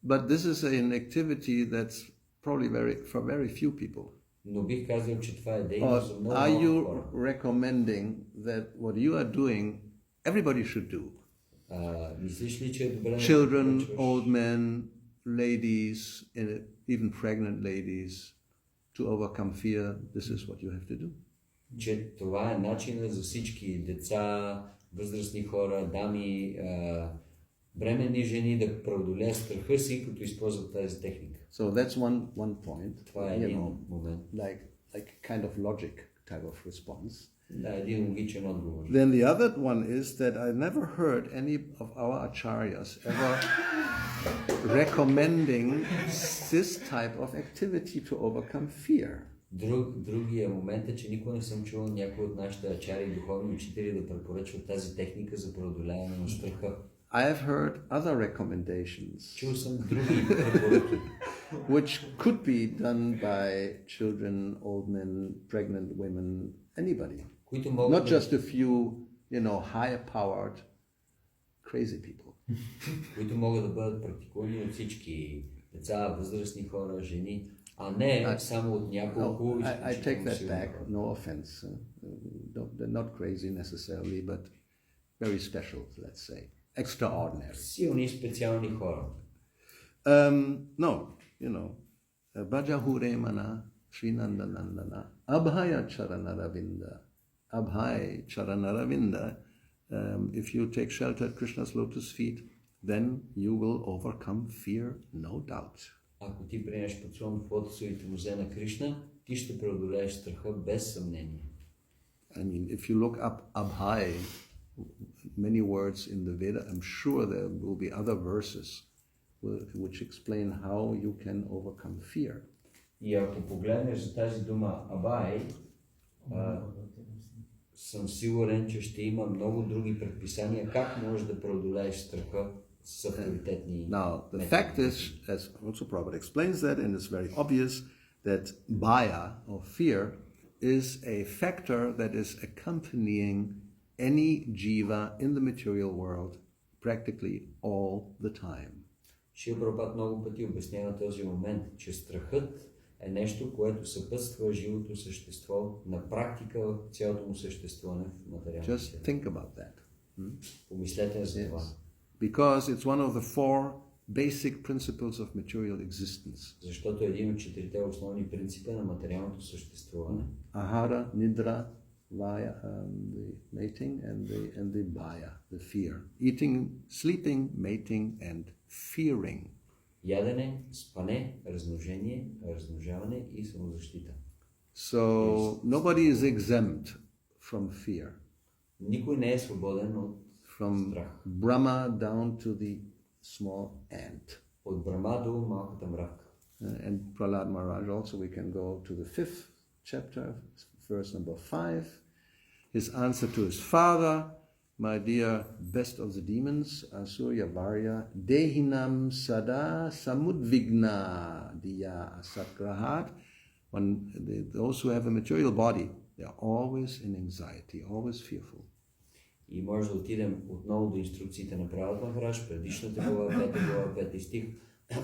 But this is an activity that's probably for very few people. но бих казал, че това е Or дейност за много are малко you хора. recommending that what you are doing, everybody should do? Мислиш ли, че е добре да Children, препоръчваш old men, ladies, and even pregnant ladies, to overcome fear? This is what you have to do. че това е начинът за всички деца, възрастни хора, дами, бременни жени да преодолеят страха си, като използват тази техника. So that's one point. Това е You един know, момент. like kind of logic type of response. Да, един логичен отговор. Then the other one is that I never heard any of our acharyas ever recommending this type of activity to overcome fear. Другия момент е, че никога не съм чувал някой от нашите ачари и духовни учители да препоръчват тази техника за преодоляване на страха. I have heard other recommendations Чул съм други препоръки, which could be done by children, old men, pregnant women, anybody. които могат Not just a few, higher-powered, crazy people. които могат да бъдат практикувани от всички деца, възрастни хора, жени, а не само от няколко I take изключително that силни back. хора. No offense. They're not crazy necessarily, but very special, let's say. Extraordinary. Силни и специални хора. No, Bhajahure mana Srinandanandana Abhaya Charanaravinda. Abhay Charanaravinda. If you take shelter at Krishna's lotus feet, then you will overcome fear, no doubt. Ако ти приемеш под слон в лотосовите нозе на Кришна, ти ще преодолееш страха без съмнение. I mean, if you look up Abhay, many words in the Veda, I'm sure there will be other verses which explain how you can overcome fear. И ако погледнеш за тази дума Абай, съм сигурен, че ще има много други предписания как можеш да преодолееш страха с авторитетни Now, the методи. fact is, as also Prabhupada explains that, and it's very obvious, that bhaya, or fear, is a factor that is accompanying any jiva in the material world practically all the time. Шрила Прабхупада много пъти обяснява този момент, че страхът е нещо, което съпътства живото същество на практика в цялото му съществуване в материалния Just свят. think about that. Помислете за това. Because it's one of the four basic principles of material existence. Защото е един от четирите основни принципа на материалното съществуване. Ahara, nidra, vaya, the mating, and the bhaya, the fear. Eating, sleeping, mating, and fearing. Ядене, спане, размножение, размножаване и самозащита. So nobody is exempt from fear. Никой не е свободен от From страх. Brahma down to the small ant. От Брама до малката мравка. And Prahlad Maharaj also, we can go to the 5th chapter, verse number 5. His answer to his father, my dear best of the demons, Asurya Varya, Dehinam Sada Samudvigna Diya Asakrahat. When those who have a material body, they are always in anxiety, always fearful. И може да отидем отново до инструкциите на Прабхупад Махарадж, предишната глава, 5 глава, 5 стих,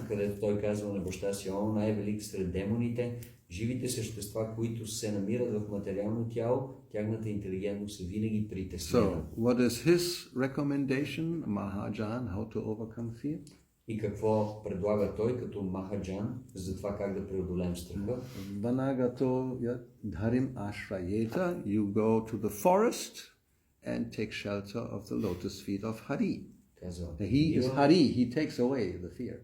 където той казва на баща си: "О, най-велик сред демоните, живите същества, които се намират в материално тяло, тяхната интелигентност е винаги притеснена." So, what is his recommendation, Mahajan, how to overcome fear? И какво предлага той като Махаджан за това как да преодолеем страха? Vanagato dharim ashrayeta, you go to the forest and take shelter of the lotus feet of Hari. He is Hari, he takes away the fear.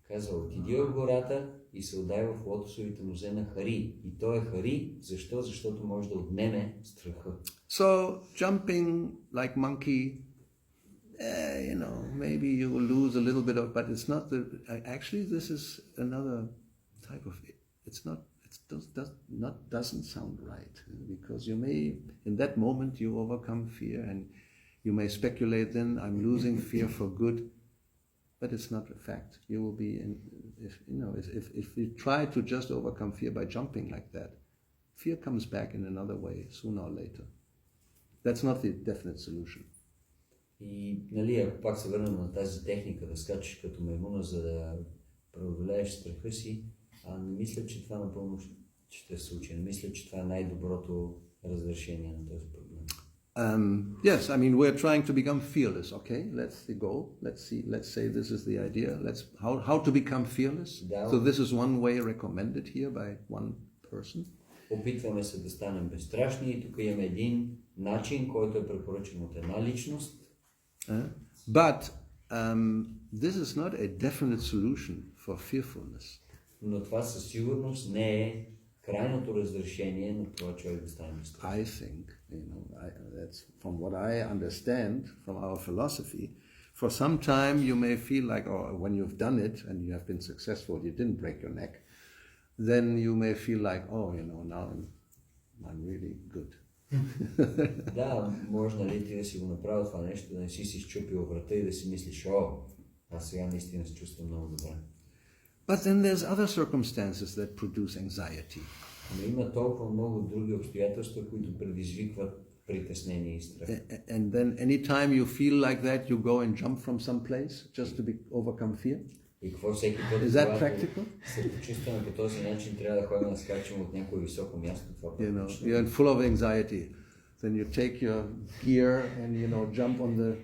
Казва: "Отиди в гората и се отдай в лотосовите нозе на Хари." И той е Хари. Защо? Защото може да отнеме страха. So, jumping like monkey, maybe you will lose a little bit of, but it's not actually this is another type of, doesn't sound right, because you may, in that moment you overcome fear and you may speculate then, I'm losing fear for good, but it's not a fact. You will be if you try to just overcome fear by jumping like that, fear comes back in another way sooner or later. That's not the definite solution. И, нали, ако пак се върнем на тази техника да скачаш като маймуна, за да преодолееш страха си, не мисля, че това напълно ще се случи. Не мисля, че това е най-доброто разрешение на този проблем. Yes, I mean, we're trying to become fearless, okay? Let's go. Let's say this is the idea. How to become fearless? So this is one way recommended here by one person. Опитваме се да станем безстрашни и тук имаме един начин, който е препоръчен от една личност. But this is not a definite solution for fearfulness. Но това със сигурност не е крайното разрешение на това човек да стане безстрашен. I think, that's from what I understand from our philosophy. For some time you may feel like, when you've done it and you have been successful, you didn't break your neck, then you may feel like, now I'm really good. Да, може, нали, ти да си го направил това нещо, да не си изчупил врата и да си мислиш: аз сега наистина се чувствам много добре. But then there's other circumstances that produce anxiety. Но има толкова много други обстоятелства, които предизвикват притеснение и страх. And then anytime you feel like that, you go and jump from some place just to overcome fear. И какво всеки път, Is that practical? се почувстваме по този начин, трябва да ходим да скачаме от някое високо място. Това you're full of anxiety. Then you take your gear and jump on the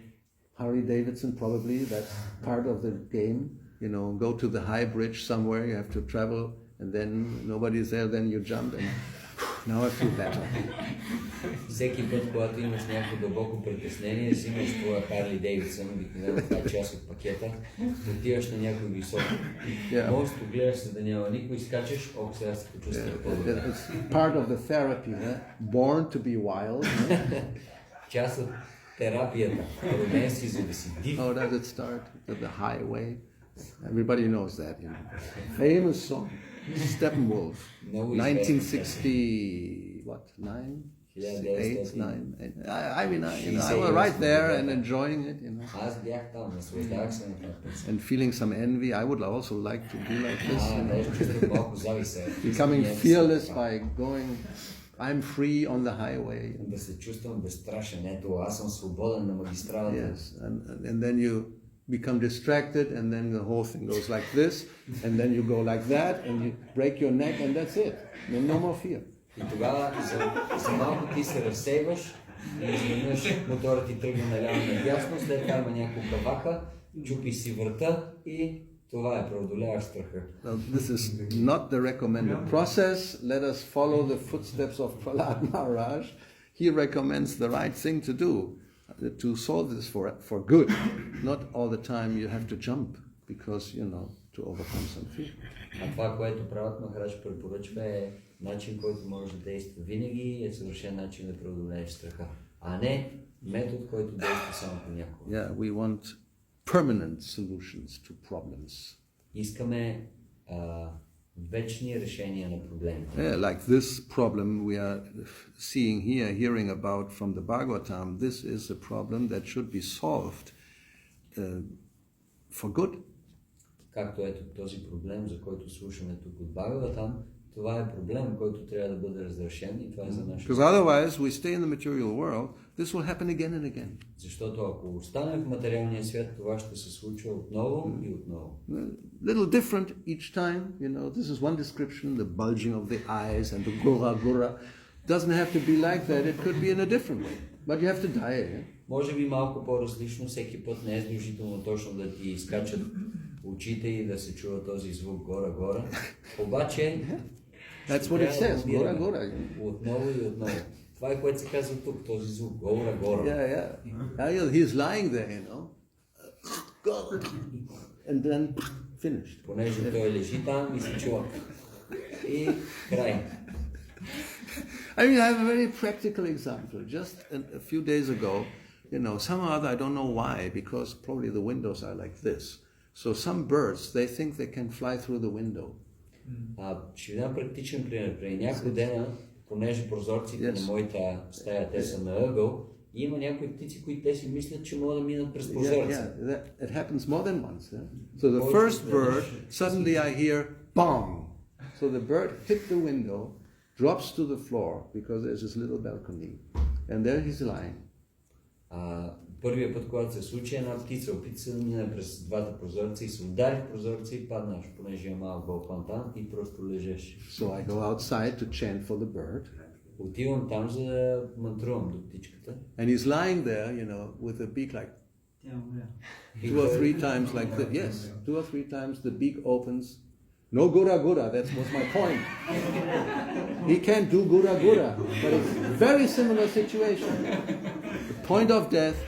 Harley Davidson, probably that's part of the game. Go to the high bridge somewhere, you have to travel, and then nobody's there, then you jump and now I feel better. Всеки път, когато имаш някакво дълбоко притеснение, взимаш твоя Харли Дейвидсън, обикновено това е част от пакета, отиваш на някой високо. Може да гледаш се да няма никой, скачаш, сега се почувстваш по-добре. It's part of the therapy, born to be wild. Част от терапията, роден си, за да си див. How does it start? With the highway. Everybody knows that, Famous song, Steppenwolf, 1960, what, 9? 8, 9. I was right there and enjoying it, Аз бях там, наслаждах се на това. And feeling some envy. I would also like to be like this. Малко зависа. Becoming fearless by going, I'm free on the highway. Да се чувствам безстрашен. Ето, аз съм свободен на магистралата. Yes, and then you become distracted, and then the whole thing goes like this, and then you go like that, and you break your neck, and that's it. No more fear. И тогава за малко ти се разсейваш и изведнъж моторът ти тръгне наляво надясно, след това има няколко вака, чупи си врата и това е, преодоляваш страха. Well, this is not the recommended process. Let us follow the footsteps of Prahlad Maharaj. He recommends the right thing to do, to solve this for good. Not all the time you have to jump because, to overcome some fear. А това, което Прабхупад Махарадж препоръчва, е начин, който може да действа винаги, е съвършен начин да преодолееш страха, а не метод, който действа само понякога. Yeah, we want permanent solutions to problems. Искаме вечни решения на проблемите. Yeah, like this problem we are seeing here, hearing about from the Bhagavatam, this is a problem that should be solved for good. Както ето този проблем, за който слушаме тук от Бхагаватам, Това е проблем, който трябва да бъде разрешен и това е за нашата. Because otherwise we stay in the material world, this will happen again and again. Защото ако останем в материалния свят, това ще се случва отново и отново. Little different each time, this is one description, the bulging of the eyes and the gura. Doesn't have to be like that, it could be in a different way. But you have to die, yeah? Може би малко по-различно, всеки път не е задължително точно да ти изкачат очите и да се чува този звук гора-гора. Обаче, That's what it says, gora. Отново и отново. Това е което се казва тук, този звук гора-гора. Yeah. He's lying there, and then finished. Понеже той лежи там и се чува. И край. I mean, I have a very practical example. Just a few days ago, some or other, I don't know why, because probably the windows are like this. So some birds, they think they can fly through the window. Ще ви дам практичен пример. Преди няколко дена, понеже прозорците на моята стая, те са на ъгъл, и има някои птици, които те си мислят, че могат да минат през прозореца. It happens more than once. Yeah? So the first bird, suddenly I hear, bong! So the bird hit the window, drops to the floor, because there's this little balcony, and there he's lying. Първият път, когато се случи, една птица опита се да мине през двата прозорца и се удари в прозорца и паднаш, понеже е малък балкон там и просто лежеш. So I go outside to chant for the bird. Отивам там, за да мантрувам до птичката. And he's lying there, with a beak like 2 or 3 times like that. Yes, 2 or 3 times the beak opens. No gura, that was my point. He can't do gura, but it's a very similar situation. The point of death.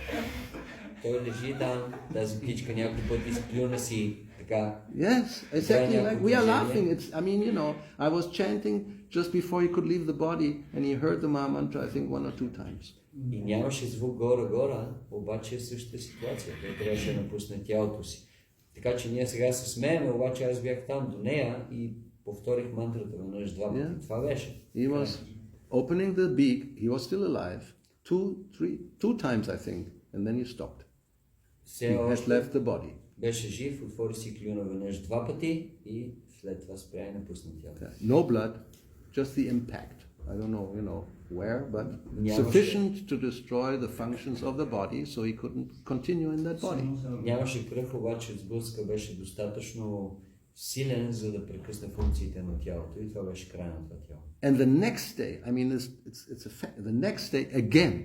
Той лежи там, тази птичка някой път изплюна си, така. Yes, exactly like we are laughing. I was chanting just before he could leave the body, and he heard the Maha Mantra, I think 1 or 2 times. И нямаше звук гора, обаче е същата ситуация. Той трябваше да напусне тялото си. Така че ние сега се смееме, обаче аз бях там до нея и повторих мантрата веднъж 2 пъти. Това беше. He was opening the beak, he was still alive, 2 times I think, and then he stopped. He had left the body. Беше жив, отвори си клюна веднъж 2 пъти и след това спря и напусна тялото. No blood, just the impact. I don't know, where, but sufficient to destroy the functions of the body, so he couldn't continue in that body. Нямаше кръв, обаче сблъска беше достатъчно силен, за да прекъсне функциите на тялото и това беше край на това тяло. And the next day, it's a fact, the next day again,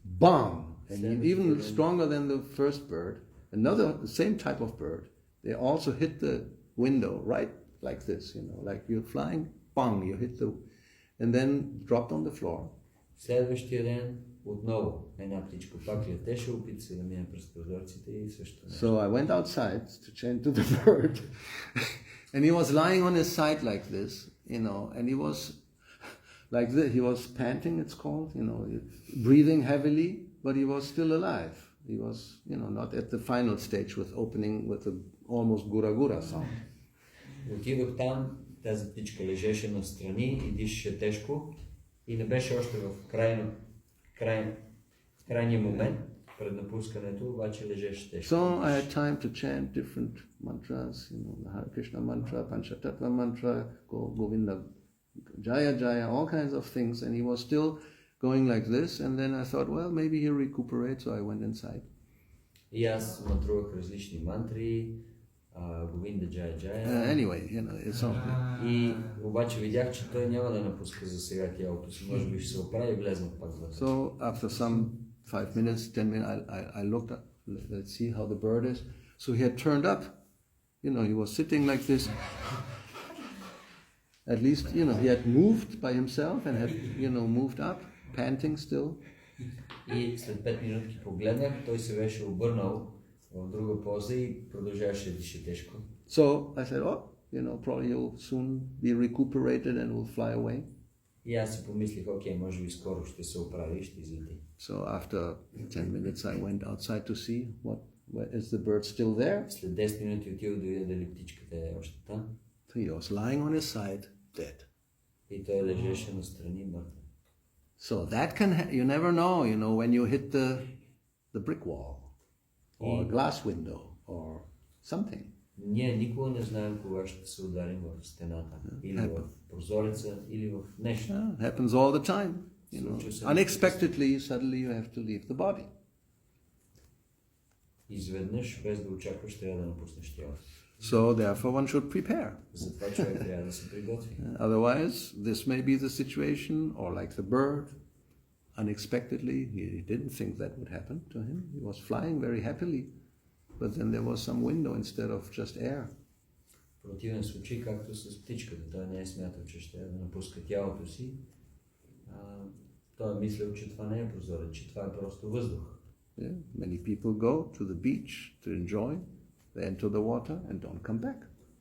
bang, and even stronger than the first bird, the same type of bird, they also hit the window right like this, like you're flying, bang, you hit the, and then dropped on the floor. Следващия ден отново една птичка пак летеше, опита се да мине през прозорците и също нещо. So I went outside to chant to the bird, and he was lying on his side like this, and he was like this. He was panting, it's called, breathing heavily, but he was still alive. He was, not at the final stage with opening with a almost gura sound. Отидох там, тази птичка лежеше настрани и дишаше тежко и не беше още в крайния момент пред напускането, обаче лежеше тежко. So I had time to chant different mantras, the Hare Krishna mantra, Panchatattva mantra, Govinda Jaya, all kinds of things, and he was still going like this, and then I thought, well, maybe he'll recuperate, so I went inside. И аз мантрувах различни мантри, Говинда Джая. Anyway, it's all. И обаче видях, че той няма да напуска за сега тялото си, може би ще се оправи и влезнах пак вътре. So after some 5 minutes, 10 minutes, I looked up, let's see how the bird is. So he had turned up, he was sitting like this. At least, he had moved by himself and had, moved up, panting still. И след 5 минутки погледнах, той се беше обърнал в друга поза и продължаваше да диша тежко. So I said, probably he'll soon be recuperated and will fly away. И аз си помислих, окей, може би скоро ще се оправи и ще излети. So after 10 minutes I went outside to see is the bird still there? След 10 минути отидох да видя дали птичката е още там. So he was lying on his side, dead. И той лежеше настрани мъртъв. So that you never know, when you hit the brick wall or a glass window or something. Ние никога не знаем кога ще се ударим в стената, или в прозореца, или в нещо. It happens all the time. You know. Unexpectedly, suddenly you have to leave the body. Изведнъж, без да очакваш, трябва да напуснеш тялото. So therefore one should prepare. Затова човек трябва да се приготви. Otherwise, this may be the situation, or like the bird, unexpectedly, he didn't think that would happen to him. He was flying very happily, but then there was some window instead of just air. В противен случай, както с птичката, той не е смятал, че ще да напуска тялото си. Той е мислил, че това не е прозорец, че това е просто въздух. Yeah. Many people go to the beach to enjoy. They enter the water and don't come back.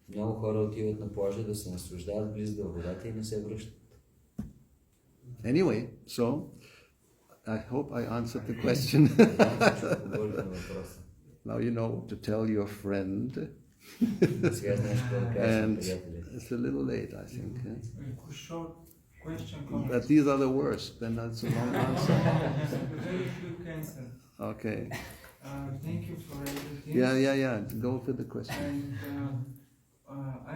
Много хора отиват на плажа да се наслаждават близо до водата и не се връщат. Anyway, so I hope I answered the question. Now you know what to tell your friend. And it's a little late, I think. Short question. But these are the worst. Then that's a long answer. Very quick answer. Okay. Thank you for everything. Yeah. Go to the question. And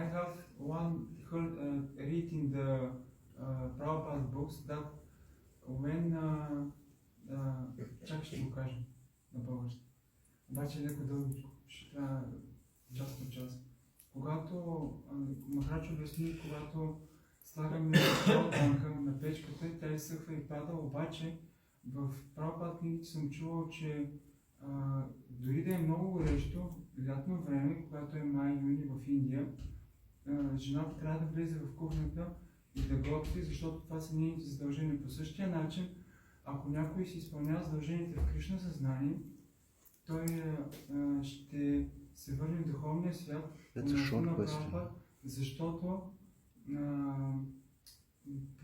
I have read in the Prabhupada books that when чак ще го кажа на български. Обаче леко дълго, ще трябва час. Когато Махарадж обясни, когато слагаме танка на печката, тя изсъхва и пада, обаче в Прабхупад книгите съм чувал, че дори да е много горещо, лятно време, когато е май-юни в Индия, жената трябва да влезе в кухнята и да готви, защото това са нейните задължения. По същия начин, ако някой си изпълнява задълженията в Кришна съзнание, той ще се върне в духовния свят, защото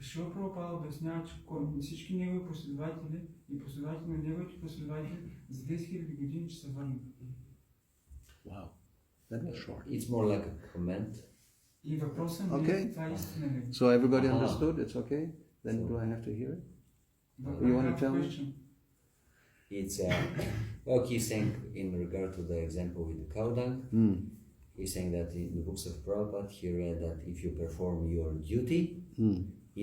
Шрила Прабхупада обяснява, че всички негови последователи и последователи на неговите последователи за 10 000 години ще се върнат. Wow, that was short. It's more like a comment. И въпросът ми е, това е истина ли? So everybody understood? It's okay? Then do I have to hear it? You want to tell me? It's well, he's saying in regard to the example with the cow dung, he's saying that in the books of Prabhupada, he read that if you perform your duty,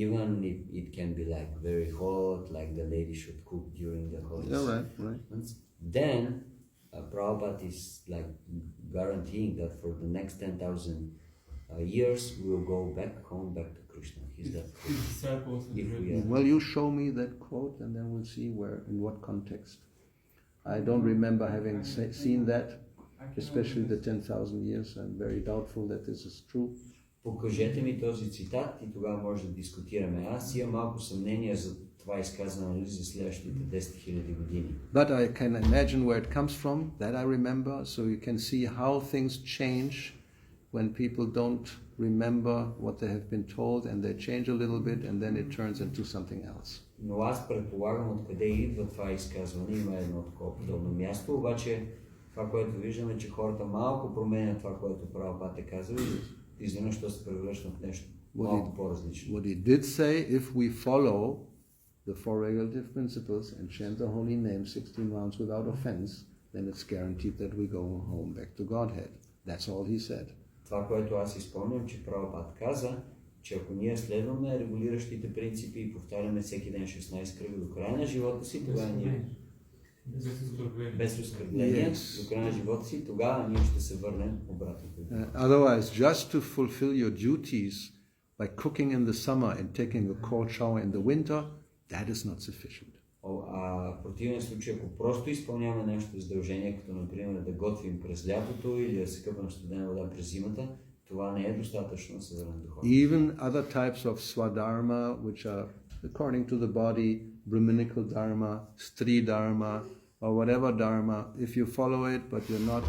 even if it can be like very hot, like the lady should cook during the holidays, right. then Prabhupada is like guaranteeing that for the next 10,000 years we will go back home, back to Krishna. He's that Well, you show me that quote and then we'll see where, in what context. I don't remember having seen that, especially the 10,000 years. I'm very doubtful that this is true. Покажете ми този цитат и тогава може да дискутираме. Аз имам малко съмнение за това изказване за следващите 10 000 години. But I can imagine where it comes from, that I remember, so you can see how things change when people don't remember what they have been told and they change a little bit and then it turns into something else. Но аз предполагам откъде идва това изказване, има едно такова подобно място, обаче това, което виждаме, че хората малко променят това, което Прабхупада е казал и изведнъж то се превръща в нещо малко по-различно. What he did say, if we follow the four regulative principles and chant the holy name 16 rounds without offense, then it's guaranteed that we go home back to Godhead. That's all he said. Това, което аз изпомням, че Прабхупада каза, че ако ние следваме регулиращите принципи и повтаряме всеки ден 16 кръга до края на живота си, тогава ние без оскърбление, до края на живота си, тогава ние ще се върнем обратно. Otherwise, just to fulfill your duties by cooking in the summer and taking a cold shower in the winter, that is not sufficient. В противен случай, ако просто изпълняваме нещо задължение, като например да готвим през лятото или да се къпем студена вода през зимата, това не е достатъчно да се върнем духовно. Even other types of swadharma, which are according to the body, brahminical dharma, stri dharma, or whatever dharma, if you follow it but you're not,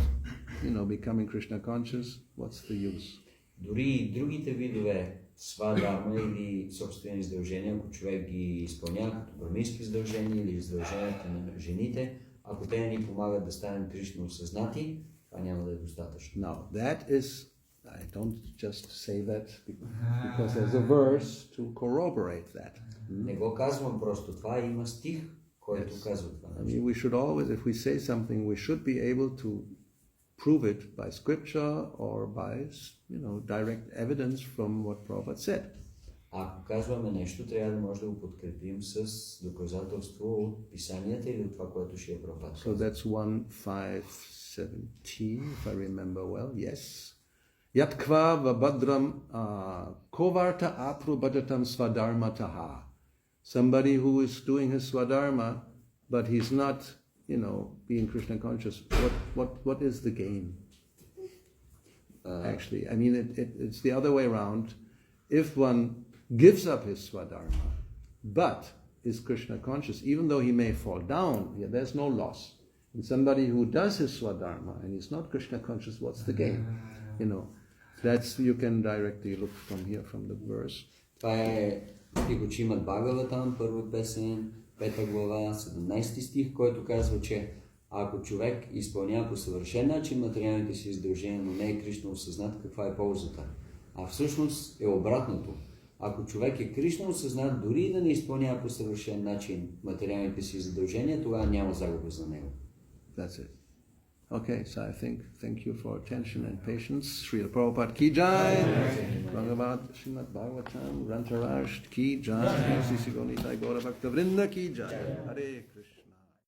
becoming Krishna conscious, what's the use? Дори и другите видове свадharma или собствени задължения, ако човек ги изпълнява като брамински задължения или задълженията на жените, ако те не ни помагат да станем Кришна осъзнати, това няма да е достатъчно. Now, that is, I don't just say that because there's a verse to corroborate that. Не го казвам просто това, има стих, който казва това. I mean, we should always, if we say something, we should be able to prove it by scripture or by, direct evidence from what Prabhupada said. Ако казваме нещо, трябва да може да го подкрепим с доказателство от писанията или от това, което ще е Прабхупада. So that's 1.5.17, if I remember well, yes. Yatkva vabhadram kovarta apru bhajatam swadharma taha. Somebody who is doing his swadharma, but he's not, being Krishna conscious. What is the gain? Actually, I mean, it's the other way around. If one gives up his swadharma, but is Krishna conscious, even though he may fall down, there's no loss. And somebody who does his swadharma and he's not Krishna conscious, what's the gain? That's, you can directly look from here, from the verse. Това е Тихочимат Бхагаватам, първа песен, 5 глава, 17 стих, който казва, че ако човек изпълнява по съвършен начин материалните си задължения, но не е Кришна осъзнат, каква е ползата? А всъщност е обратното. Ако човек е Кришна осъзнат, дори да не изпълнява по съвършен начин материалните си задължения, тогава няма загуба за него. That's it. Okay, so I thank you for attention and patience. Srila Prabhupada ki jai, Bhagavad Srimad Bhagavatam, Rantaraj ki jai, Sisi Gonita Gaura Bhakta Vrinda ki jai. Hare Krishna.